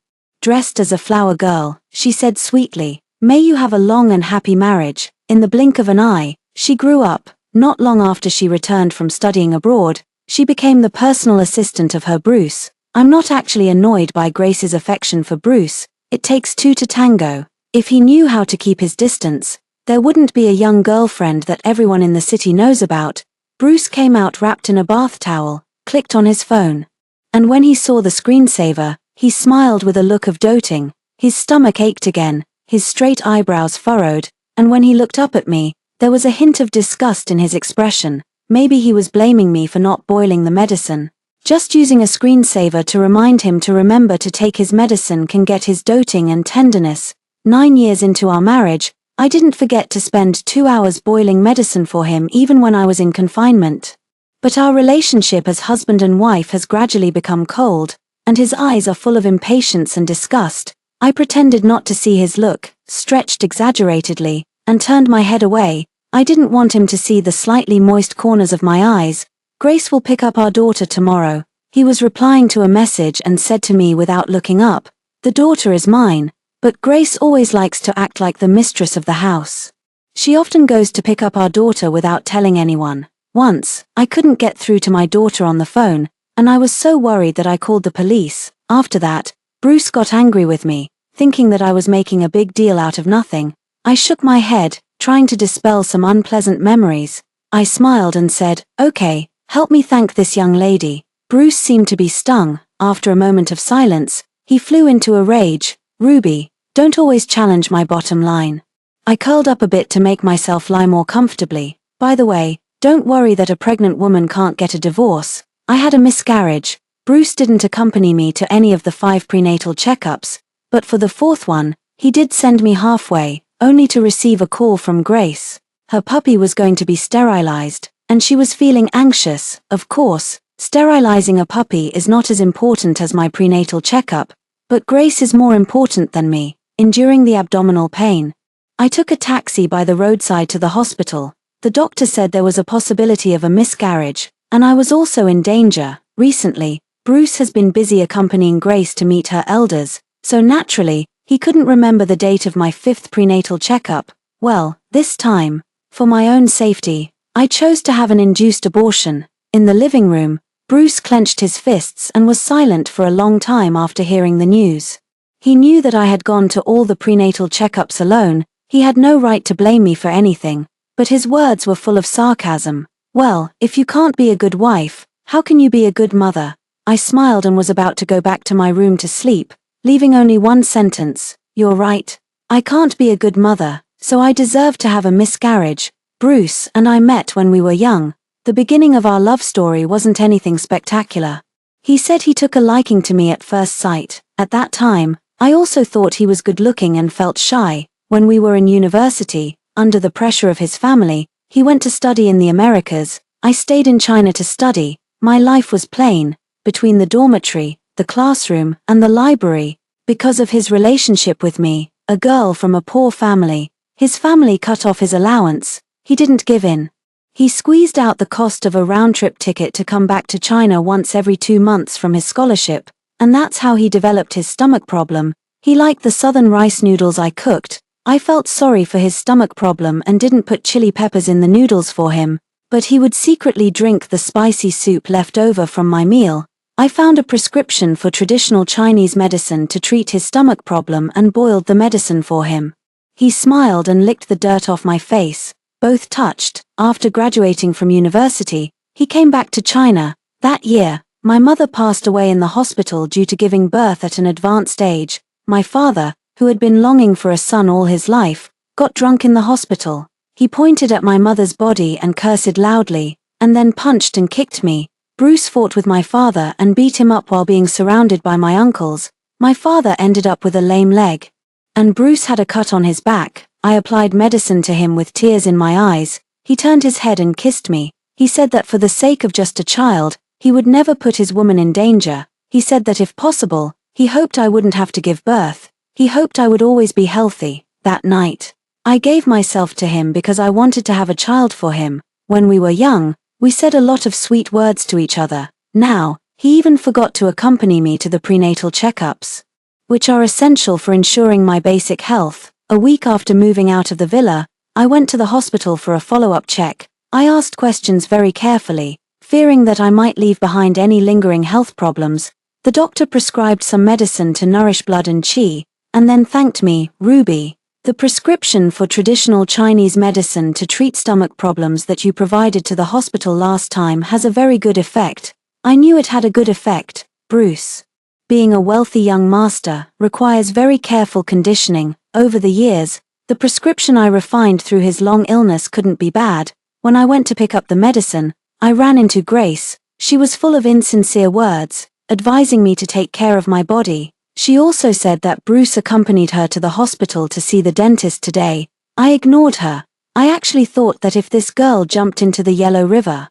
dressed as a flower girl, she said sweetly, "May you have a long and happy marriage." In the blink of an eye, she grew up. Not long after she returned from studying abroad, she became the personal assistant of her Bruce. I'm not actually annoyed by Grace's affection for Bruce. It takes two to tango. If he knew how to keep his distance, there wouldn't be a young girlfriend that everyone in the city knows about. Bruce came out wrapped in a bath towel, clicked on his phone. And when he saw the screensaver, he smiled with a look of doting. His stomach ached again, his straight eyebrows furrowed, and when he looked up at me, there was a hint of disgust in his expression. Maybe he was blaming me for not boiling the medicine. Just using a screensaver to remind him to remember to take his medicine can get his doting and tenderness. 9 years into our marriage, I didn't forget to spend 2 hours boiling medicine for him even when I was in confinement. But our relationship as husband and wife has gradually become cold, and his eyes are full of impatience and disgust. I pretended not to see his look, stretched exaggeratedly, and turned my head away. I didn't want him to see the slightly moist corners of my eyes. "Grace will pick up our daughter tomorrow." He was replying to a message and said to me without looking up, "The daughter is mine, but Grace always likes to act like the mistress of the house. She often goes to pick up our daughter without telling anyone." Once, I couldn't get through to my daughter on the phone, and I was so worried that I called the police. After that, Bruce got angry with me, thinking that I was making a big deal out of nothing. I shook my head, trying to dispel some unpleasant memories. I smiled and said, "Okay, help me thank this young lady." Bruce seemed to be stung. After a moment of silence, he flew into a rage. "Ruby, don't always challenge my bottom line." I curled up a bit to make myself lie more comfortably. "By the way, don't worry that a pregnant woman can't get a divorce. I had a miscarriage." Bruce didn't accompany me to any of the 5 prenatal checkups, but for the 4th one, he did send me halfway, only to receive a call from Grace. Her puppy was going to be sterilized, and she was feeling anxious. Of course, sterilizing a puppy is not as important as my prenatal checkup, but Grace is more important than me. Enduring the abdominal pain, I took a taxi by the roadside to the hospital. The doctor said there was a possibility of a miscarriage, and I was also in danger. Recently, Bruce has been busy accompanying Grace to meet her elders, so naturally, he couldn't remember the date of my 5th prenatal checkup. Well, this time, for my own safety, I chose to have an induced abortion. In the living room, Bruce clenched his fists and was silent for a long time after hearing the news. He knew that I had gone to all the prenatal checkups alone. He had no right to blame me for anything, but his words were full of sarcasm. "Well, if you can't be a good wife, how can you be a good mother?" I smiled and was about to go back to my room to sleep, leaving only one sentence: "You're right. I can't be a good mother, so I deserve to have a miscarriage." Bruce and I met when we were young. The beginning of our love story wasn't anything spectacular. He said he took a liking to me at first sight. At that time, I also thought he was good-looking and felt shy. When we were in university, under the pressure of his family, he went to study in the Americas. I stayed in China to study. My life was plain, between the dormitory, the classroom, and the library. Because of his relationship with me, a girl from a poor family, his family cut off his allowance. He didn't give in. He squeezed out the cost of a round-trip ticket to come back to China once every 2 months from his scholarship, and that's how he developed his stomach problem. He liked the southern rice noodles I cooked. I felt sorry for his stomach problem and didn't put chili peppers in the noodles for him, but he would secretly drink the spicy soup left over from my meal. I found a prescription for traditional Chinese medicine to treat his stomach problem and boiled the medicine for him. He smiled and licked the dirt off my face, both touched. After graduating from university, he came back to China. That year, my mother passed away in the hospital due to giving birth at an advanced age. My father, who had been longing for a son all his life, got drunk in the hospital. He pointed at my mother's body and cursed loudly, and then punched and kicked me. Bruce fought with my father and beat him up while being surrounded by my uncles. My father ended up with a lame leg. And Bruce had a cut on his back. I applied medicine to him with tears in my eyes. He turned his head and kissed me. He said that for the sake of just a child, he would never put his woman in danger. He said that if possible, he hoped I wouldn't have to give birth. He hoped I would always be healthy. That night, I gave myself to him because I wanted to have a child for him. When we were young, we said a lot of sweet words to each other. Now, he even forgot to accompany me to the prenatal checkups. which are essential for ensuring my basic health. A week after moving out of the villa, I went to the hospital for a follow-up check. I asked questions very carefully, fearing that I might leave behind any lingering health problems. The doctor prescribed some medicine to nourish blood and qi, and then thanked me, Ruby. The prescription for traditional Chinese medicine to treat stomach problems that you provided to the hospital last time has a very good effect. I knew it had a good effect, Bruce. Being a wealthy young master requires very careful conditioning. Over the years, the prescription I refined through his long illness couldn't be bad. When I went to pick up the medicine, I ran into Grace. She was full of insincere words, advising me to take care of my body. She also said that Bruce accompanied her to the hospital to see the dentist today. I ignored her. I actually thought that if this girl jumped into the Yellow River,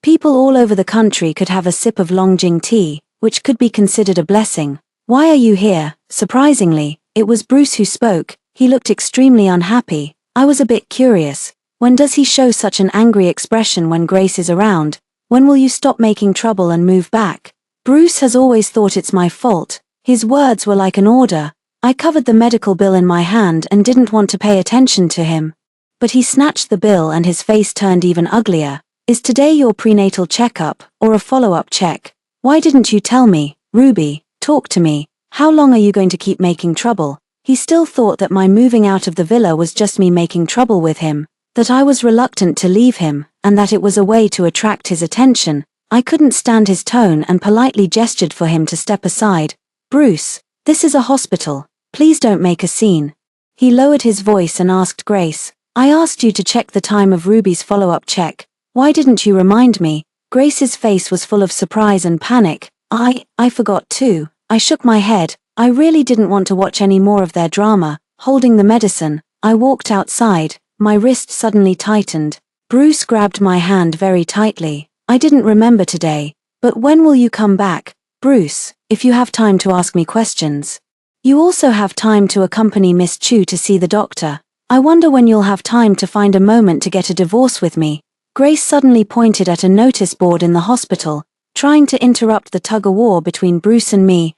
people all over the country could have a sip of Longjing tea, which could be considered a blessing. Why are you here? Surprisingly, it was Bruce who spoke. He looked extremely unhappy. I was a bit curious. When does he show such an angry expression when Grace is around? When will you stop making trouble and move back? Bruce has always thought it's my fault. His words were like an order. I covered the medical bill in my hand and didn't want to pay attention to him. But he snatched the bill and his face turned even uglier. Is today your prenatal checkup, or a follow-up check? Why didn't you tell me, Ruby? Talk to me. How long are you going to keep making trouble? He still thought that my moving out of the villa was just me making trouble with him, that I was reluctant to leave him, and that it was a way to attract his attention. I couldn't stand his tone and politely gestured for him to step aside. Bruce, this is a hospital. Please don't make a scene. He lowered his voice and asked Grace, I asked you to check the time of Ruby's follow-up check. Why didn't you remind me? Grace's face was full of surprise and panic. I forgot too. I shook my head. I really didn't want to watch any more of their drama. Holding the medicine, I walked outside. My wrist suddenly tightened. Bruce grabbed my hand very tightly. I didn't remember today. But when will you come back? Bruce, if you have time to ask me questions. You also have time to accompany Miss Chu to see the doctor. I wonder when you'll have time to find a moment to get a divorce with me. Grace suddenly pointed at a notice board in the hospital, trying to interrupt the tug-of-war between Bruce and me.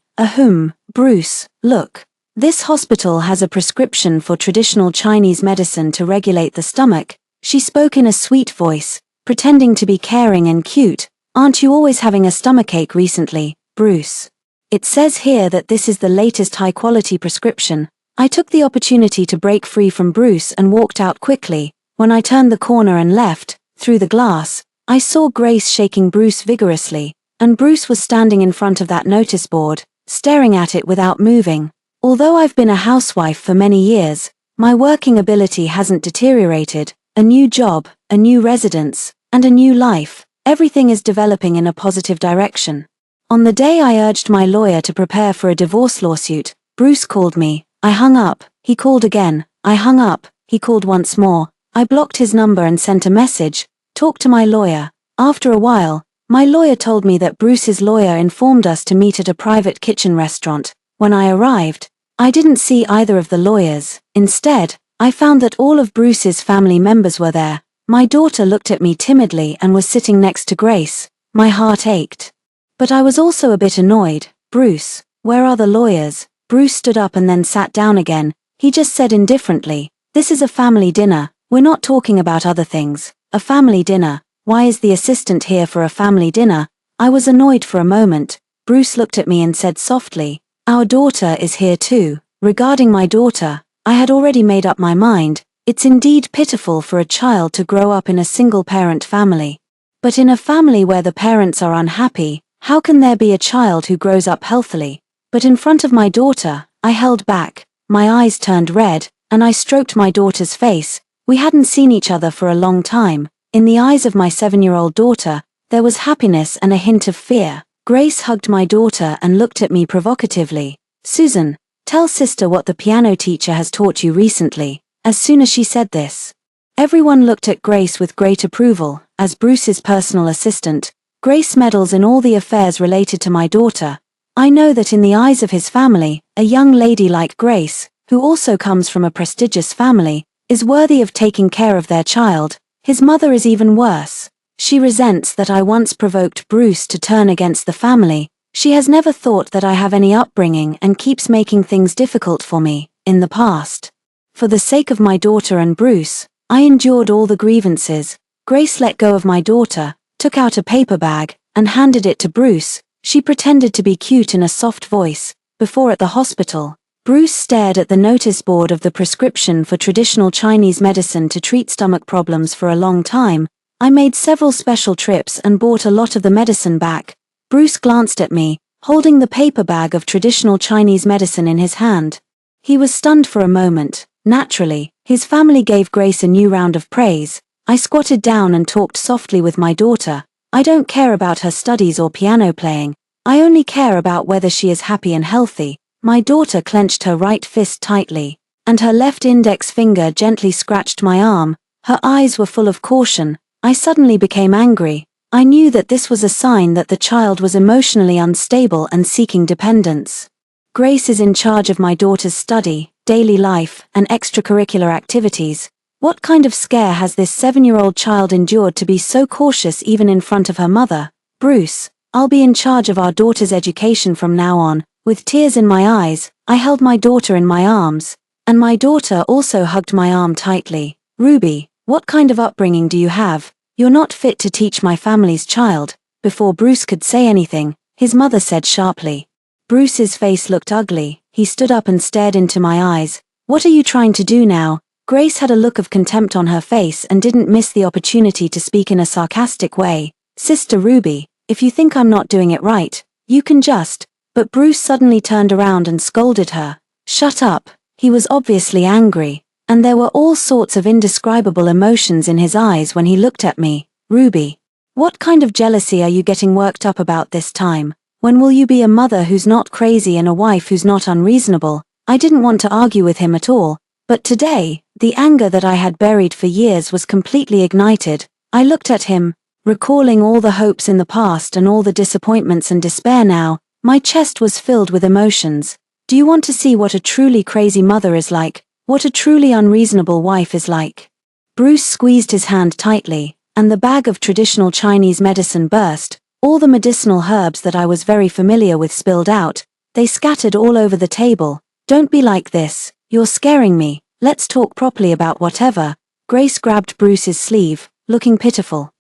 Bruce, look. This hospital has a prescription for traditional Chinese medicine to regulate the stomach. She spoke in a sweet voice, pretending to be caring and cute. Aren't you always having a stomachache recently, Bruce? It says here that this is the latest high-quality prescription. I took the opportunity to break free from Bruce and walked out quickly. When I turned the corner and left, through the glass, I saw Grace shaking Bruce vigorously, and Bruce was standing in front of that notice board, staring at it without moving. Although I've been a housewife for many years, my working ability hasn't deteriorated. A new job, a new residence, and a new life. Everything is developing in a positive direction. On the day I urged my lawyer to prepare for a divorce lawsuit, Bruce called me. I hung up. He called again. I hung up. He called once more. I blocked his number and sent a message. Talk to my lawyer. After a while, my lawyer told me that Bruce's lawyer informed us to meet at a private kitchen restaurant. When I arrived, I didn't see either of the lawyers. Instead, I found that all of Bruce's family members were there. My daughter looked at me timidly and was sitting next to Grace. My heart ached. But I was also a bit annoyed. Bruce, where are the lawyers? Bruce stood up and then sat down again. He just said indifferently, this is a family dinner. We're not talking about other things. A family dinner. Why is the assistant here for a family dinner? I was annoyed for a moment. Bruce looked at me and said softly, our daughter is here too. Regarding my daughter, I had already made up my mind. It's indeed pitiful for a child to grow up in a single-parent family. But in a family where the parents are unhappy, how can there be a child who grows up healthily? But in front of my daughter, I held back. My eyes turned red, and I stroked my daughter's face. We hadn't seen each other for a long time. In the eyes of my 7-year-old daughter, there was happiness and a hint of fear. Grace hugged my daughter and looked at me provocatively. Susan, tell sister what the piano teacher has taught you recently. As soon as she said this, everyone looked at Grace with great approval. As Bruce's personal assistant, Grace meddles in all the affairs related to my daughter. I know that in the eyes of his family, a young lady like Grace, who also comes from a prestigious family, is worthy of taking care of their child. His mother is even worse. She resents that I once provoked Bruce to turn against the family. She has never thought that I have any upbringing and keeps making things difficult for me, in the past. For the sake of my daughter and Bruce, I endured all the grievances. Grace let go of my daughter, took out a paper bag, and handed it to Bruce. She pretended to be cute in a soft voice. Before at the hospital, Bruce stared at the notice board of the prescription for traditional Chinese medicine to treat stomach problems for a long time. I made several special trips and bought a lot of the medicine back. Bruce glanced at me, holding the paper bag of traditional Chinese medicine in his hand. He was stunned for a moment. Naturally, his family gave Grace a new round of praise. I squatted down and talked softly with my daughter. I don't care about her studies or piano playing. I only care about whether she is happy and healthy. My daughter clenched her right fist tightly, and her left index finger gently scratched my arm. Her eyes were full of caution. I suddenly became angry. I knew that this was a sign that the child was emotionally unstable and seeking dependence. Grace is in charge of my daughter's study, daily life, and extracurricular activities. What kind of scare has this 7-year-old child endured to be so cautious even in front of her mother? Bruce, I'll be in charge of our daughter's education from now on. With tears in my eyes, I held my daughter in my arms, and my daughter also hugged my arm tightly. Ruby, what kind of upbringing do you have? You're not fit to teach my family's child. Before Bruce could say anything, his mother said sharply. Bruce's face looked ugly. He stood up and stared into my eyes. What are you trying to do now? Grace had a look of contempt on her face and didn't miss the opportunity to speak in a sarcastic way. Sister Ruby, if you think I'm not doing it right, you can just. But Bruce suddenly turned around and scolded her. Shut up. He was obviously angry, and there were all sorts of indescribable emotions in his eyes when he looked at me. Ruby, what kind of jealousy are you getting worked up about this time? When will you be a mother who's not crazy and a wife who's not unreasonable? I didn't want to argue with him at all, but today, the anger that I had buried for years was completely ignited. I looked at him, recalling all the hopes in the past and all the disappointments and despair now. My chest was filled with emotions. Do you want to see what a truly crazy mother is like? What a truly unreasonable wife is like? Bruce squeezed his hand tightly, and the bag of traditional Chinese medicine burst. All the medicinal herbs that I was very familiar with spilled out. They scattered all over the table. Don't be like this. You're scaring me. Let's talk properly about whatever. Grace grabbed Bruce's sleeve, looking pitiful.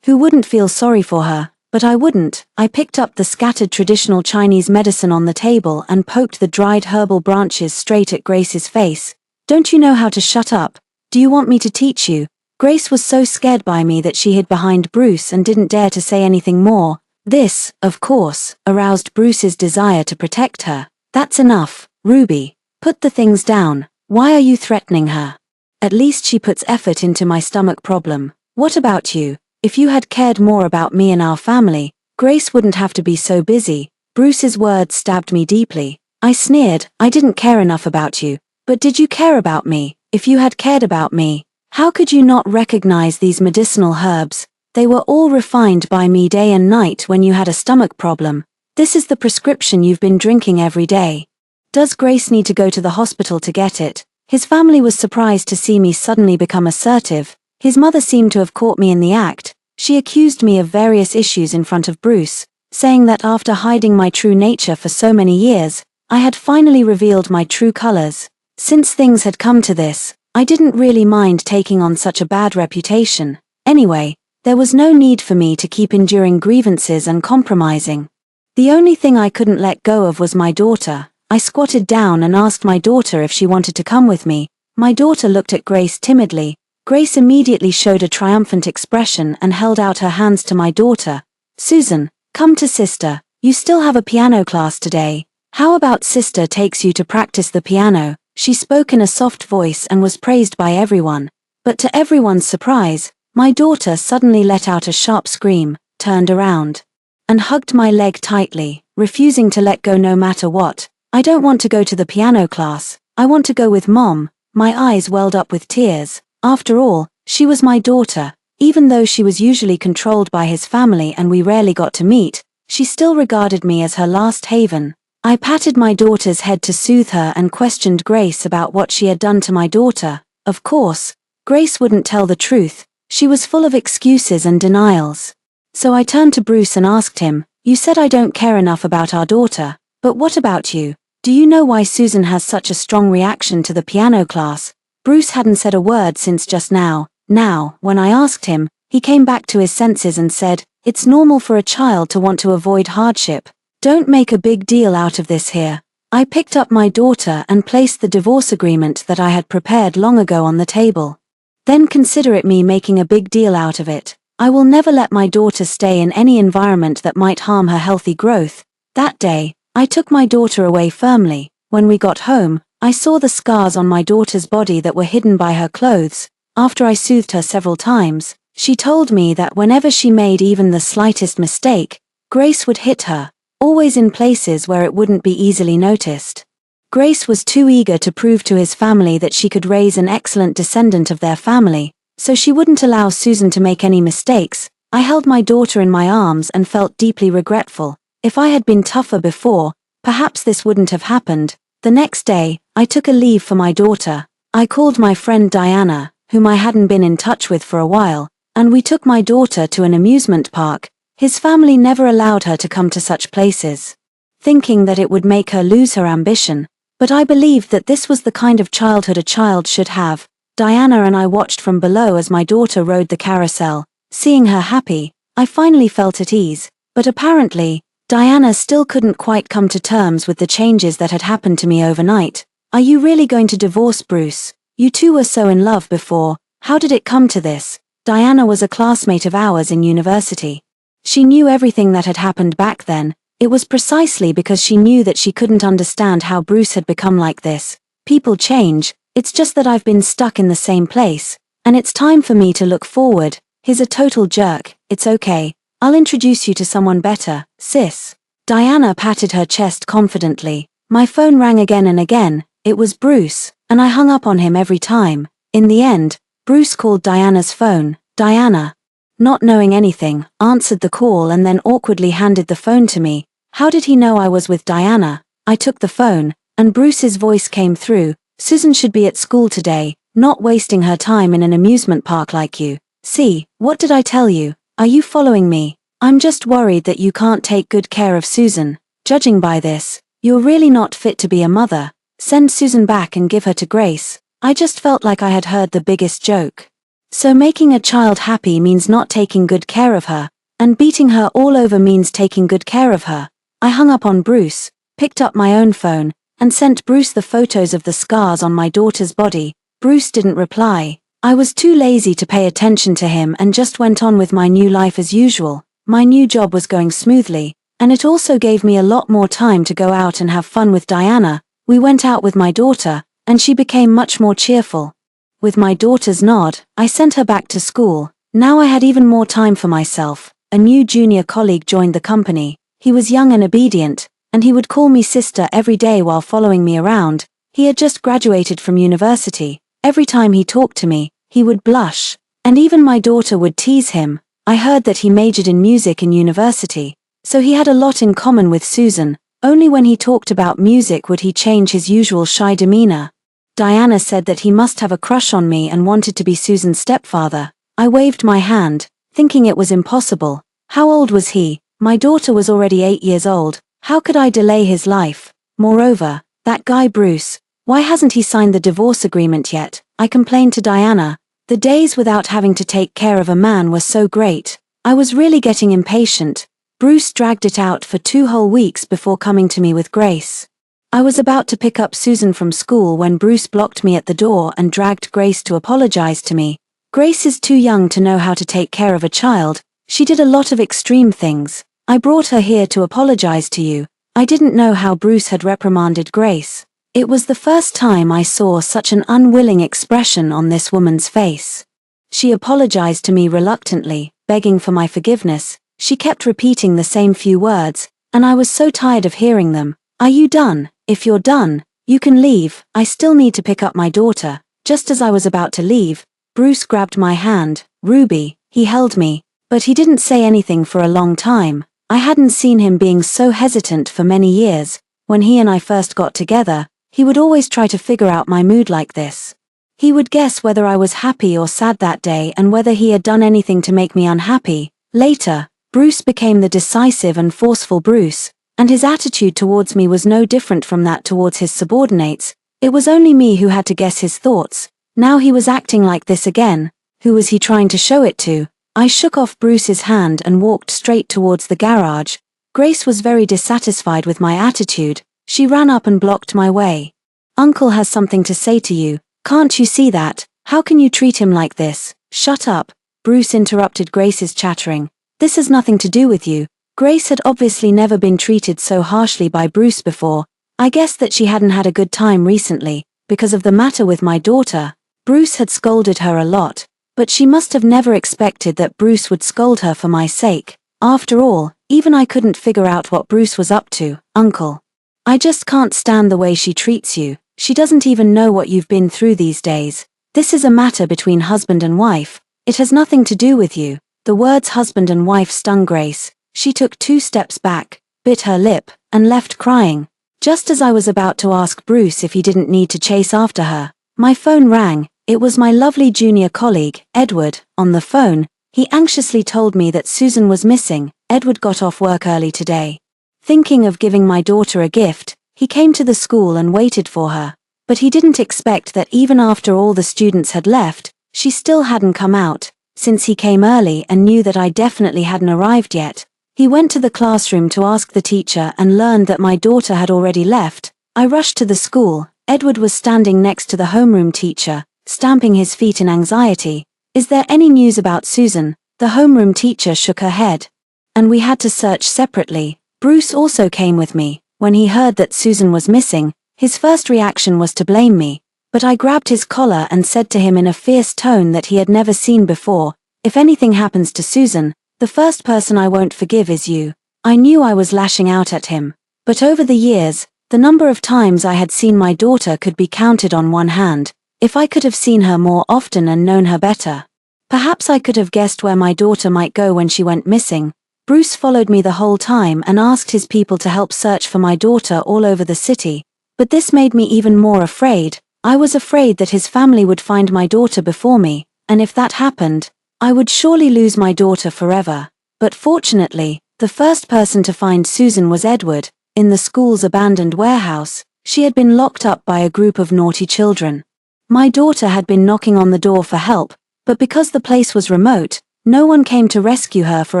Who wouldn't feel sorry for her? But I wouldn't. I picked up the scattered traditional Chinese medicine on the table and poked the dried herbal branches straight at Grace's face. Don't you know how to shut up? Do you want me to teach you? Grace was so scared by me that she hid behind Bruce and didn't dare to say anything more. This, of course, aroused Bruce's desire to protect her. That's enough, Ruby. Put the things down. Why are you threatening her? At least she puts effort into my stomach problem. What about you? If you had cared more about me and our family, Grace wouldn't have to be so busy. Bruce's words stabbed me deeply. I sneered. I didn't care enough about you. But did you care about me? If you had cared about me, how could you not recognize these medicinal herbs? They were all refined by me day and night when you had a stomach problem. This is the prescription you've been drinking every day. Does Grace need to go to the hospital to get it? His family was surprised to see me suddenly become assertive. His mother seemed to have caught me in the act. She accused me of various issues in front of Bruce, saying that after hiding my true nature for so many years, I had finally revealed my true colors. Since things had come to this, I didn't really mind taking on such a bad reputation. Anyway, there was no need for me to keep enduring grievances and compromising. The only thing I couldn't let go of was my daughter. I squatted down and asked my daughter if she wanted to come with me. My daughter looked at Grace timidly. Grace immediately showed a triumphant expression and held out her hands to my daughter. Susan, come to sister. You still have a piano class today. How about sister takes you to practice the piano? She spoke in a soft voice and was praised by everyone. But to everyone's surprise, my daughter suddenly let out a sharp scream, turned around, and hugged my leg tightly, refusing to let go no matter what. I don't want to go to the piano class. I want to go with Mom. My eyes welled up with tears. After all, she was my daughter. Even though she was usually controlled by his family and we rarely got to meet, she still regarded me as her last haven. I patted my daughter's head to soothe her and questioned Grace about what she had done to my daughter. Of course, Grace wouldn't tell the truth. She was full of excuses and denials. So I turned to Bruce and asked him, You said I don't care enough about our daughter, but what about you? Do you know why Susan has such a strong reaction to the piano class? Bruce hadn't said a word since just now. Now, when I asked him, he came back to his senses and said, "It's normal for a child to want to avoid hardship. Don't make a big deal out of this here." I picked up my daughter and placed the divorce agreement that I had prepared long ago on the table. Then consider it me making a big deal out of it. I will never let my daughter stay in any environment that might harm her healthy growth. That day, I took my daughter away firmly. When we got home, I saw the scars on my daughter's body that were hidden by her clothes. After I soothed her several times, she told me that whenever she made even the slightest mistake, Grace would hit her, always in places where it wouldn't be easily noticed. Grace was too eager to prove to his family that she could raise an excellent descendant of their family, so she wouldn't allow Susan to make any mistakes. I held my daughter in my arms and felt deeply regretful. If I had been tougher before, perhaps this wouldn't have happened. The next day, I took a leave for my daughter. I called my friend Diana, whom I hadn't been in touch with for a while, and we took my daughter to an amusement park. His family never allowed her to come to such places, thinking that it would make her lose her ambition, but I believed that this was the kind of childhood a child should have. Diana and I watched from below as my daughter rode the carousel. Seeing her happy, I finally felt at ease, but apparently, Diana still couldn't quite come to terms with the changes that had happened to me overnight. "Are you really going to divorce Bruce? You two were so in love before. How did it come to this?" Diana was a classmate of ours in university. She knew everything that had happened back then. It was precisely because she knew that she couldn't understand how Bruce had become like this. People change, it's just that I've been stuck in the same place, and it's time for me to look forward. He's a total jerk. It's okay. I'll introduce you to someone better, sis. Diana patted her chest confidently. My phone rang again and again. It was Bruce, and I hung up on him every time. In the end, Bruce called Diana's phone. Diana, not knowing anything, answered the call and then awkwardly handed the phone to me. How did he know I was with Diana? I took the phone, and Bruce's voice came through. "Susan should be at school today, not wasting her time in an amusement park like you. See, what did I tell you? Are you following me? I'm just worried that you can't take good care of Susan. Judging by this, you're really not fit to be a mother. Send Susan back and give her to Grace." I just felt like I had heard the biggest joke. So making a child happy means not taking good care of her, and beating her all over means taking good care of her. I hung up on Bruce, picked up my own phone, and sent Bruce the photos of the scars on my daughter's body. Bruce didn't reply. I was too lazy to pay attention to him and just went on with my new life as usual. My new job was going smoothly, and it also gave me a lot more time to go out and have fun with Diana. We went out with my daughter, and she became much more cheerful. With my daughter's nod, I sent her back to school. Now I had even more time for myself. A new junior colleague joined the company. He was young and obedient, and he would call me sister every day while following me around. He had just graduated from university. Every time he talked to me, he would blush, and even my daughter would tease him. I heard that he majored in music in university, so he had a lot in common with Susan. Only when he talked about music would he change his usual shy demeanor. Diana said that he must have a crush on me and wanted to be Susan's stepfather. I waved my hand, thinking it was impossible. How old was he? My daughter was already 8 years old. How could I delay his life? Moreover, that guy Bruce, why hasn't he signed the divorce agreement yet? I complained to Diana. The days without having to take care of a man were so great. I was really getting impatient. Bruce dragged it out for 2 whole weeks before coming to me with Grace. I was about to pick up Susan from school when Bruce blocked me at the door and dragged Grace to apologize to me. Grace is too young to know how to take care of a child. She did a lot of extreme things. I brought her here to apologize to you. I didn't know how Bruce had reprimanded Grace. It was the first time I saw such an unwilling expression on this woman's face. She apologized to me reluctantly, begging for my forgiveness. She kept repeating the same few words, and I was so tired of hearing them. "Are you done? If you're done, you can leave. I still need to pick up my daughter." Just as I was about to leave, Bruce grabbed my hand. "Ruby," he held me, but he didn't say anything for a long time. I hadn't seen him being so hesitant for many years. When he and I first got together, he would always try to figure out my mood like this. He would guess whether I was happy or sad that day and whether he had done anything to make me unhappy. Later, Bruce became the decisive and forceful Bruce, and his attitude towards me was no different from that towards his subordinates. It was only me who had to guess his thoughts. Now he was acting like this again. Who was he trying to show it to? I shook off Bruce's hand and walked straight towards the garage. Grace was very dissatisfied with my attitude. She ran up and blocked my way. "Uncle has something to say to you. Can't you see that? How can you treat him like this?" "Shut up," Bruce interrupted Grace's chattering. "This has nothing to do with you." Grace had obviously never been treated so harshly by Bruce before. I guessed that she hadn't had a good time recently, because of the matter with my daughter. Bruce had scolded her a lot, but she must have never expected that Bruce would scold her for my sake. After all, even I couldn't figure out what Bruce was up to. "Uncle, I just can't stand the way she treats you. She doesn't even know what you've been through these days. This is a matter between husband and wife. It has nothing to do with you." The words husband and wife stung Grace. She took 2 steps back, bit her lip, and left crying. Just as I was about to ask Bruce if he didn't need to chase after her, my phone rang. It was my lovely junior colleague, Edward, on the phone. He anxiously told me that Susan was missing. Edward got off work early today. Thinking of giving my daughter a gift, he came to the school and waited for her. But he didn't expect that even after all the students had left, she still hadn't come out. Since he came early and knew that I definitely hadn't arrived yet, he went to the classroom to ask the teacher and learned that my daughter had already left. I rushed to the school. Edward was standing next to the homeroom teacher, stamping his feet in anxiety. "Is there any news about Susan?" The homeroom teacher shook her head. "And we had to search separately." Bruce also came with me. When he heard that Susan was missing, his first reaction was to blame me, but I grabbed his collar and said to him in a fierce tone that he had never seen before, "If anything happens to Susan, the first person I won't forgive is you." I knew I was lashing out at him, but over the years, the number of times I had seen my daughter could be counted on one hand. If I could have seen her more often and known her better, perhaps I could have guessed where my daughter might go when she went missing. Bruce followed me the whole time and asked his people to help search for my daughter all over the city. But this made me even more afraid. I was afraid that his family would find my daughter before me, and if that happened, I would surely lose my daughter forever. But fortunately, the first person to find Susan was Edward. In the school's abandoned warehouse, she had been locked up by a group of naughty children. My daughter had been knocking on the door for help, but because the place was remote, no one came to rescue her for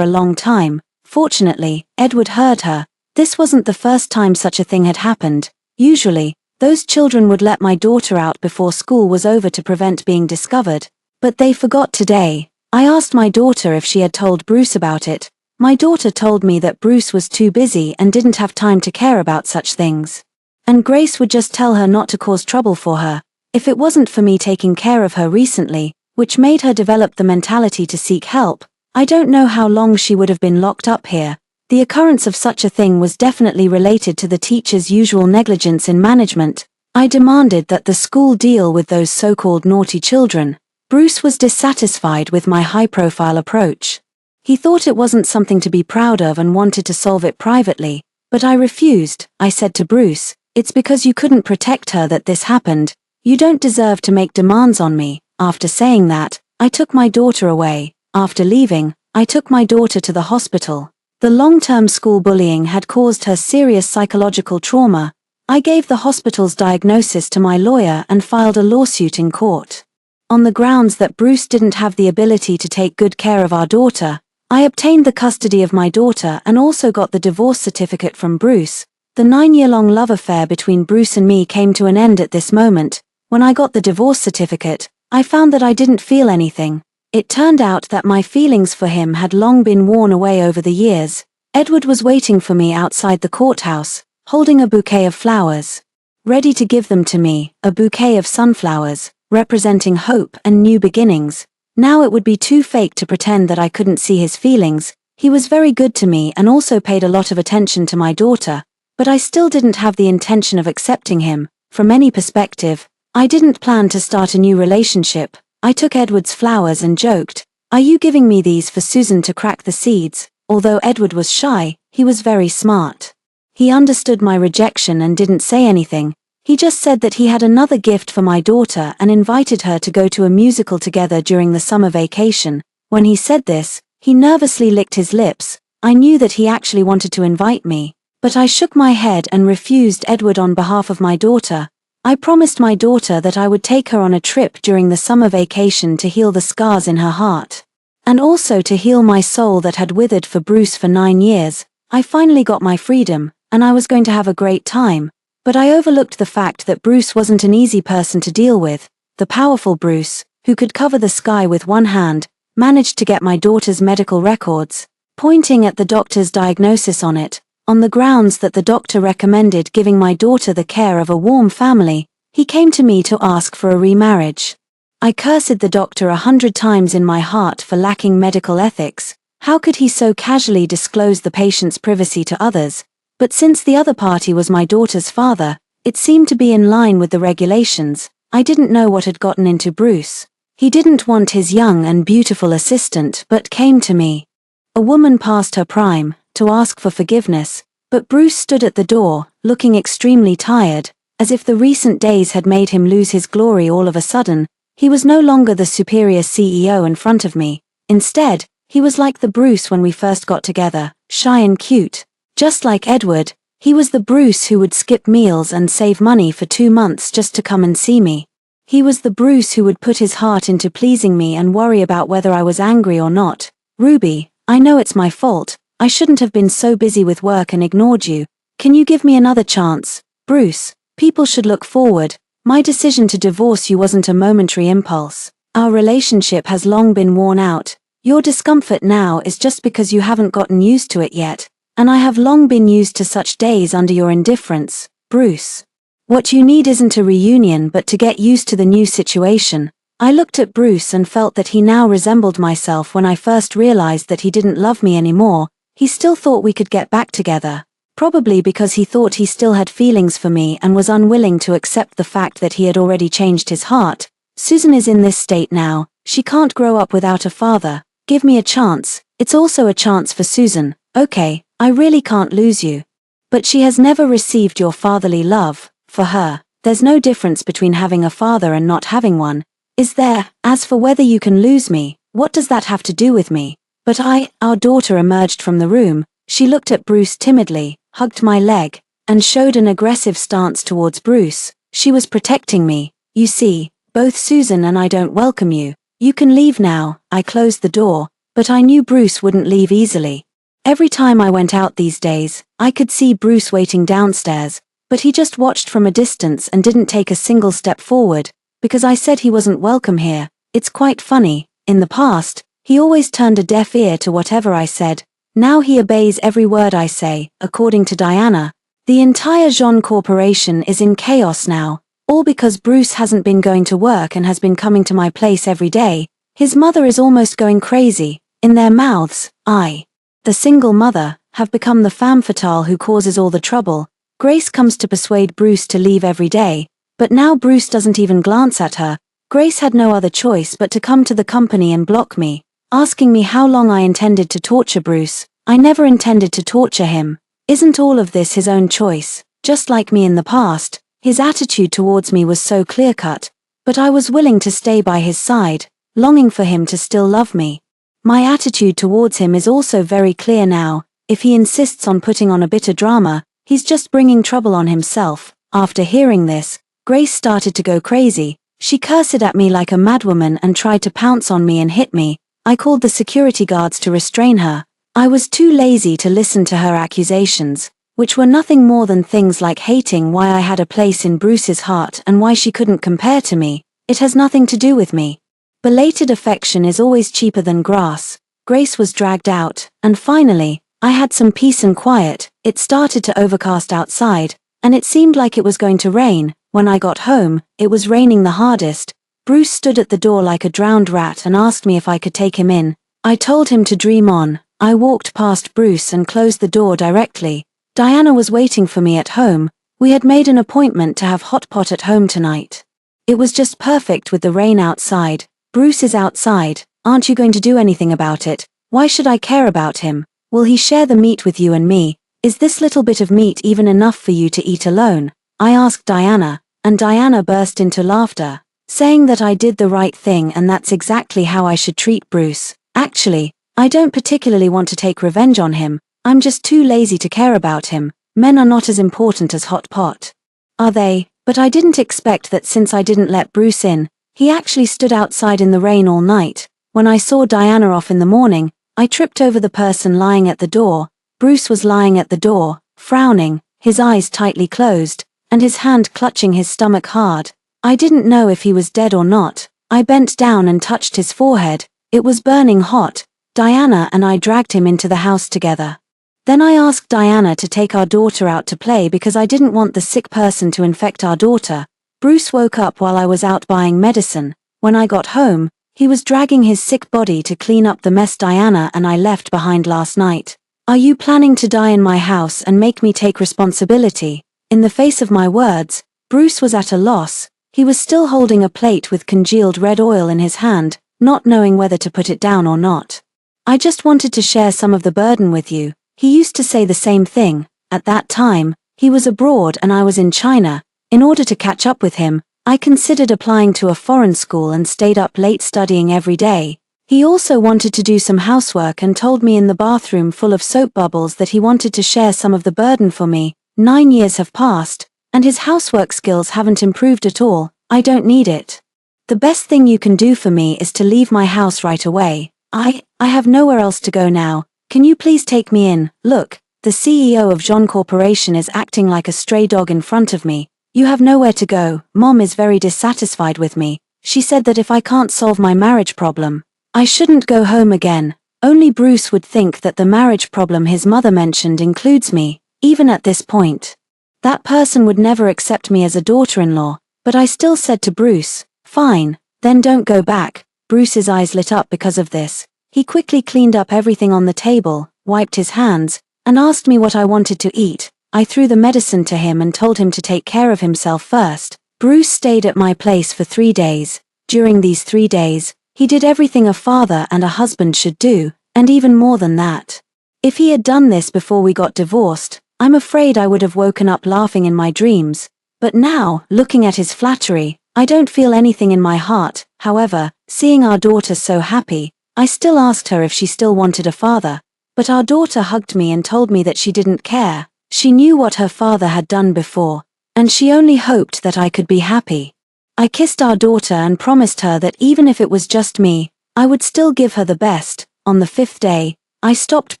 a long time. Fortunately, Edward heard her. This wasn't the first time such a thing had happened. Usually, those children would let my daughter out before school was over to prevent being discovered. But they forgot today. I asked my daughter if she had told Bruce about it. My daughter told me that Bruce was too busy and didn't have time to care about such things. And Grace would just tell her not to cause trouble for her. If it wasn't for me taking care of her recently, which made her develop the mentality to seek help, I don't know how long she would have been locked up here. The occurrence of such a thing was definitely related to the teacher's usual negligence in management. I demanded that the school deal with those so-called naughty children. Bruce was dissatisfied with my high-profile approach. He thought it wasn't something to be proud of and wanted to solve it privately, but I refused. I said to Bruce, "It's because you couldn't protect her that this happened. You don't deserve to make demands on me." After saying that, I took my daughter away. After leaving, I took my daughter to the hospital. The long-term school bullying had caused her serious psychological trauma. I gave the hospital's diagnosis to my lawyer and filed a lawsuit in court. On the grounds that Bruce didn't have the ability to take good care of our daughter, I obtained the custody of my daughter and also got the divorce certificate from Bruce. The 9-year-long love affair between Bruce and me came to an end at this moment. When I got the divorce certificate, I found that I didn't feel anything. It turned out that my feelings for him had long been worn away over the years. Edward was waiting for me outside the courthouse, holding a bouquet of flowers, ready to give them to me, a bouquet of sunflowers, representing hope and new beginnings. Now it would be too fake to pretend that I couldn't see his feelings. He was very good to me and also paid a lot of attention to my daughter, but I still didn't have the intention of accepting him. From any perspective, I didn't plan to start a new relationship. I took Edward's flowers and joked, "Are you giving me these for Susan to crack the seeds?" Although Edward was shy, he was very smart. He understood my rejection and didn't say anything. He just said that he had another gift for my daughter and invited her to go to a musical together during the summer vacation. When he said this, he nervously licked his lips. I knew that he actually wanted to invite me, but I shook my head and refused Edward on behalf of my daughter. I promised my daughter that I would take her on a trip during the summer vacation to heal the scars in her heart. And also to heal my soul that had withered for Bruce for 9 years. I finally got my freedom, and I was going to have a great time. But I overlooked the fact that Bruce wasn't an easy person to deal with. The powerful Bruce, who could cover the sky with one hand, managed to get my daughter's medical records, pointing at the doctor's diagnosis on it, on the grounds that the doctor recommended giving my daughter the care of a warm family. He came to me to ask for a remarriage. I cursed the doctor 100 times in my heart for lacking medical ethics. How could he so casually disclose the patient's privacy to others? But since the other party was my daughter's father, it seemed to be in line with the regulations. I didn't know what had gotten into Bruce. He didn't want his young and beautiful assistant but came to me, a woman past her prime, to ask for forgiveness, but Bruce stood at the door, looking extremely tired, as if the recent days had made him lose his glory all of a sudden. He was no longer the superior CEO in front of me. Instead, he was like the Bruce when we first got together, shy and cute. Just like Edward, he was the Bruce who would skip meals and save money for 2 months just to come and see me. He was the Bruce who would put his heart into pleasing me and worry about whether I was angry or not. Ruby, I know it's my fault. I shouldn't have been so busy with work and ignored you. Can you give me another chance? Bruce, people should look forward. My decision to divorce you wasn't a momentary impulse. Our relationship has long been worn out. Your discomfort now is just because you haven't gotten used to it yet, and I have long been used to such days under your indifference. Bruce, what you need isn't a reunion but to get used to the new situation. I looked at Bruce and felt that he now resembled myself when I first realized that he didn't love me anymore. He still thought we could get back together. Probably because he thought he still had feelings for me and was unwilling to accept the fact that he had already changed his heart. Susan is in this state now. She can't grow up without a father. Give me a chance. It's also a chance for Susan. Okay, I really can't lose you. But she has never received your fatherly love. For her, there's no difference between having a father and not having one. Is there? As for whether you can lose me, what does that have to do with me? But our daughter emerged from the room. She looked at Bruce timidly, hugged my leg, and showed an aggressive stance towards Bruce. She was protecting me. You see, both Susan and I don't welcome you. You can leave now. I closed the door, but I knew Bruce wouldn't leave easily. Every time I went out these days, I could see Bruce waiting downstairs, but he just watched from a distance and didn't take a single step forward, because I said he wasn't welcome here. It's quite funny. In the past, he always turned a deaf ear to whatever I said. Now he obeys every word I say. According to Diana, the entire Jean Corporation is in chaos now, all because Bruce hasn't been going to work and has been coming to my place every day. His mother is almost going crazy. In their mouths, I, the single mother, have become the femme fatale who causes all the trouble. Grace comes to persuade Bruce to leave every day, but now Bruce doesn't even glance at her. Grace had no other choice but to come to the company and block me, asking me how long I intended to torture Bruce. I never intended to torture him. Isn't all of this his own choice? Just like me in the past, his attitude towards me was so clear-cut, but I was willing to stay by his side, longing for him to still love me. My attitude towards him is also very clear now. If he insists on putting on a bitter drama, he's just bringing trouble on himself. After hearing this, Grace started to go crazy. She cursed at me like a madwoman and tried to pounce on me and hit me. I called the security guards to restrain her. I was too lazy to listen to her accusations, which were nothing more than things like hating why I had a place in Bruce's heart and why she couldn't compare to me. It has nothing to do with me. Belated affection is always cheaper than grass. Grace was dragged out, and finally, I had some peace and quiet. It started to overcast outside, and it seemed like it was going to rain. When I got home, it was raining the hardest. Bruce stood at the door like a drowned rat and asked me if I could take him in. I told him to dream on. I walked past Bruce and closed the door directly. Diana was waiting for me at home. We had made an appointment to have hot pot at home tonight. It was just perfect with the rain outside. Bruce is outside. Aren't you going to do anything about it? Why should I care about him? Will he share the meat with you and me? Is this little bit of meat even enough for you to eat alone? I asked Diana, and Diana burst into laughter, saying that I did the right thing and that's exactly how I should treat Bruce. Actually, I don't particularly want to take revenge on him, I'm just too lazy to care about him. Men are not as important as hot pot. Are they? But I didn't expect that since I didn't let Bruce in, he actually stood outside in the rain all night. When I saw Diana off in the morning, I tripped over the person lying at the door. Bruce was lying at the door, frowning, his eyes tightly closed, and his hand clutching his stomach hard. I didn't know if he was dead or not. I bent down and touched his forehead. It was burning hot. Diana and I dragged him into the house together. Then I asked Diana to take our daughter out to play because I didn't want the sick person to infect our daughter. Bruce woke up while I was out buying medicine. When I got home, he was dragging his sick body to clean up the mess Diana and I left behind last night. Are you planning to die in my house and make me take responsibility? In the face of my words, Bruce was at a loss. He was still holding a plate with congealed red oil in his hand, not knowing whether to put it down or not. I just wanted to share some of the burden with you. He used to say the same thing. At that time, he was abroad and I was in China. In order to catch up with him, I considered applying to a foreign school and stayed up late studying every day. He also wanted to do some housework and told me in the bathroom full of soap bubbles that he wanted to share some of the burden for me. 9 years have passed, and his housework skills haven't improved at all. I don't need it. The best thing you can do for me is to leave my house right away. I have nowhere else to go now. Can you please take me in? Look, the CEO of Jean Corporation is acting like a stray dog in front of me. You have nowhere to go. Mom is very dissatisfied with me. She said that if I can't solve my marriage problem, I shouldn't go home again. Only Bruce would think that the marriage problem his mother mentioned includes me, even at this point. That person would never accept me as a daughter-in-law, but I still said to Bruce, fine, then don't go back. Bruce's eyes lit up because of this. He quickly cleaned up everything on the table, wiped his hands, and asked me what I wanted to eat. I threw the medicine to him and told him to take care of himself first. Bruce stayed at my place for 3 days. During these 3 days, he did everything a father and a husband should do, and even more than that. If he had done this before we got divorced, I'm afraid I would have woken up laughing in my dreams. But now, looking at his flattery, I don't feel anything in my heart. However, seeing our daughter so happy, I still asked her if she still wanted a father. But our daughter hugged me and told me that she didn't care. She knew what her father had done before, and she only hoped that I could be happy. I kissed our daughter and promised her that even if it was just me, I would still give her the best. On the 5th day, I stopped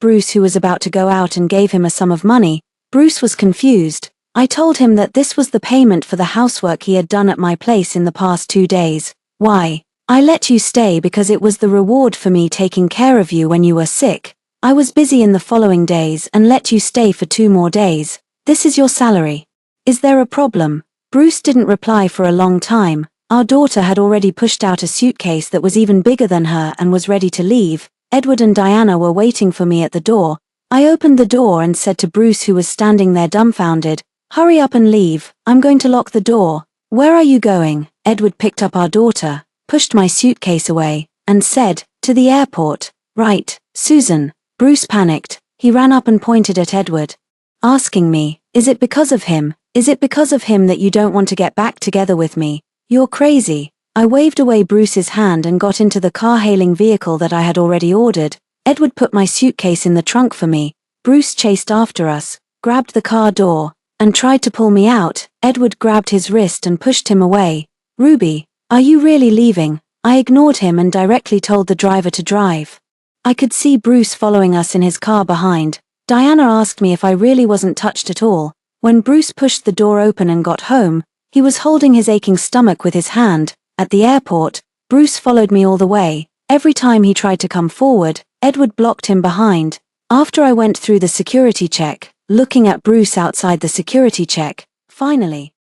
Bruce, who was about to go out, and gave him a sum of money. Bruce was confused. I told him that this was the payment for the housework he had done at my place in the past 2 days. Why? I let you stay because it was the reward for me taking care of you when you were sick. I was busy in the following days and let you stay for 2 more days. This is your salary. Is there a problem? Bruce didn't reply for a long time. Our daughter had already pushed out a suitcase that was even bigger than her and was ready to leave. Edward and Diana were waiting for me at the door. I opened the door and said to Bruce, who was standing there dumbfounded, hurry up and leave, I'm going to lock the door. Where are you going? Edward picked up our daughter, pushed my suitcase away, and said, to the airport. Right, Susan. Bruce panicked. He ran up and pointed at Edward, asking me, is it because of him? Is it because of him that you don't want to get back together with me? You're crazy. I waved away Bruce's hand and got into the car-hailing vehicle that I had already ordered. Edward put my suitcase in the trunk for me. Bruce chased after us, grabbed the car door, and tried to pull me out. Edward grabbed his wrist and pushed him away. Ruby, are you really leaving? I ignored him and directly told the driver to drive. I could see Bruce following us in his car behind. Diana asked me if I really wasn't touched at all. When Bruce pushed the door open and got home, he was holding his aching stomach with his hand. At the airport, Bruce followed me all the way. Every time he tried to come forward, Edward blocked him behind. After I went through the security check, looking at Bruce outside the security check, finally,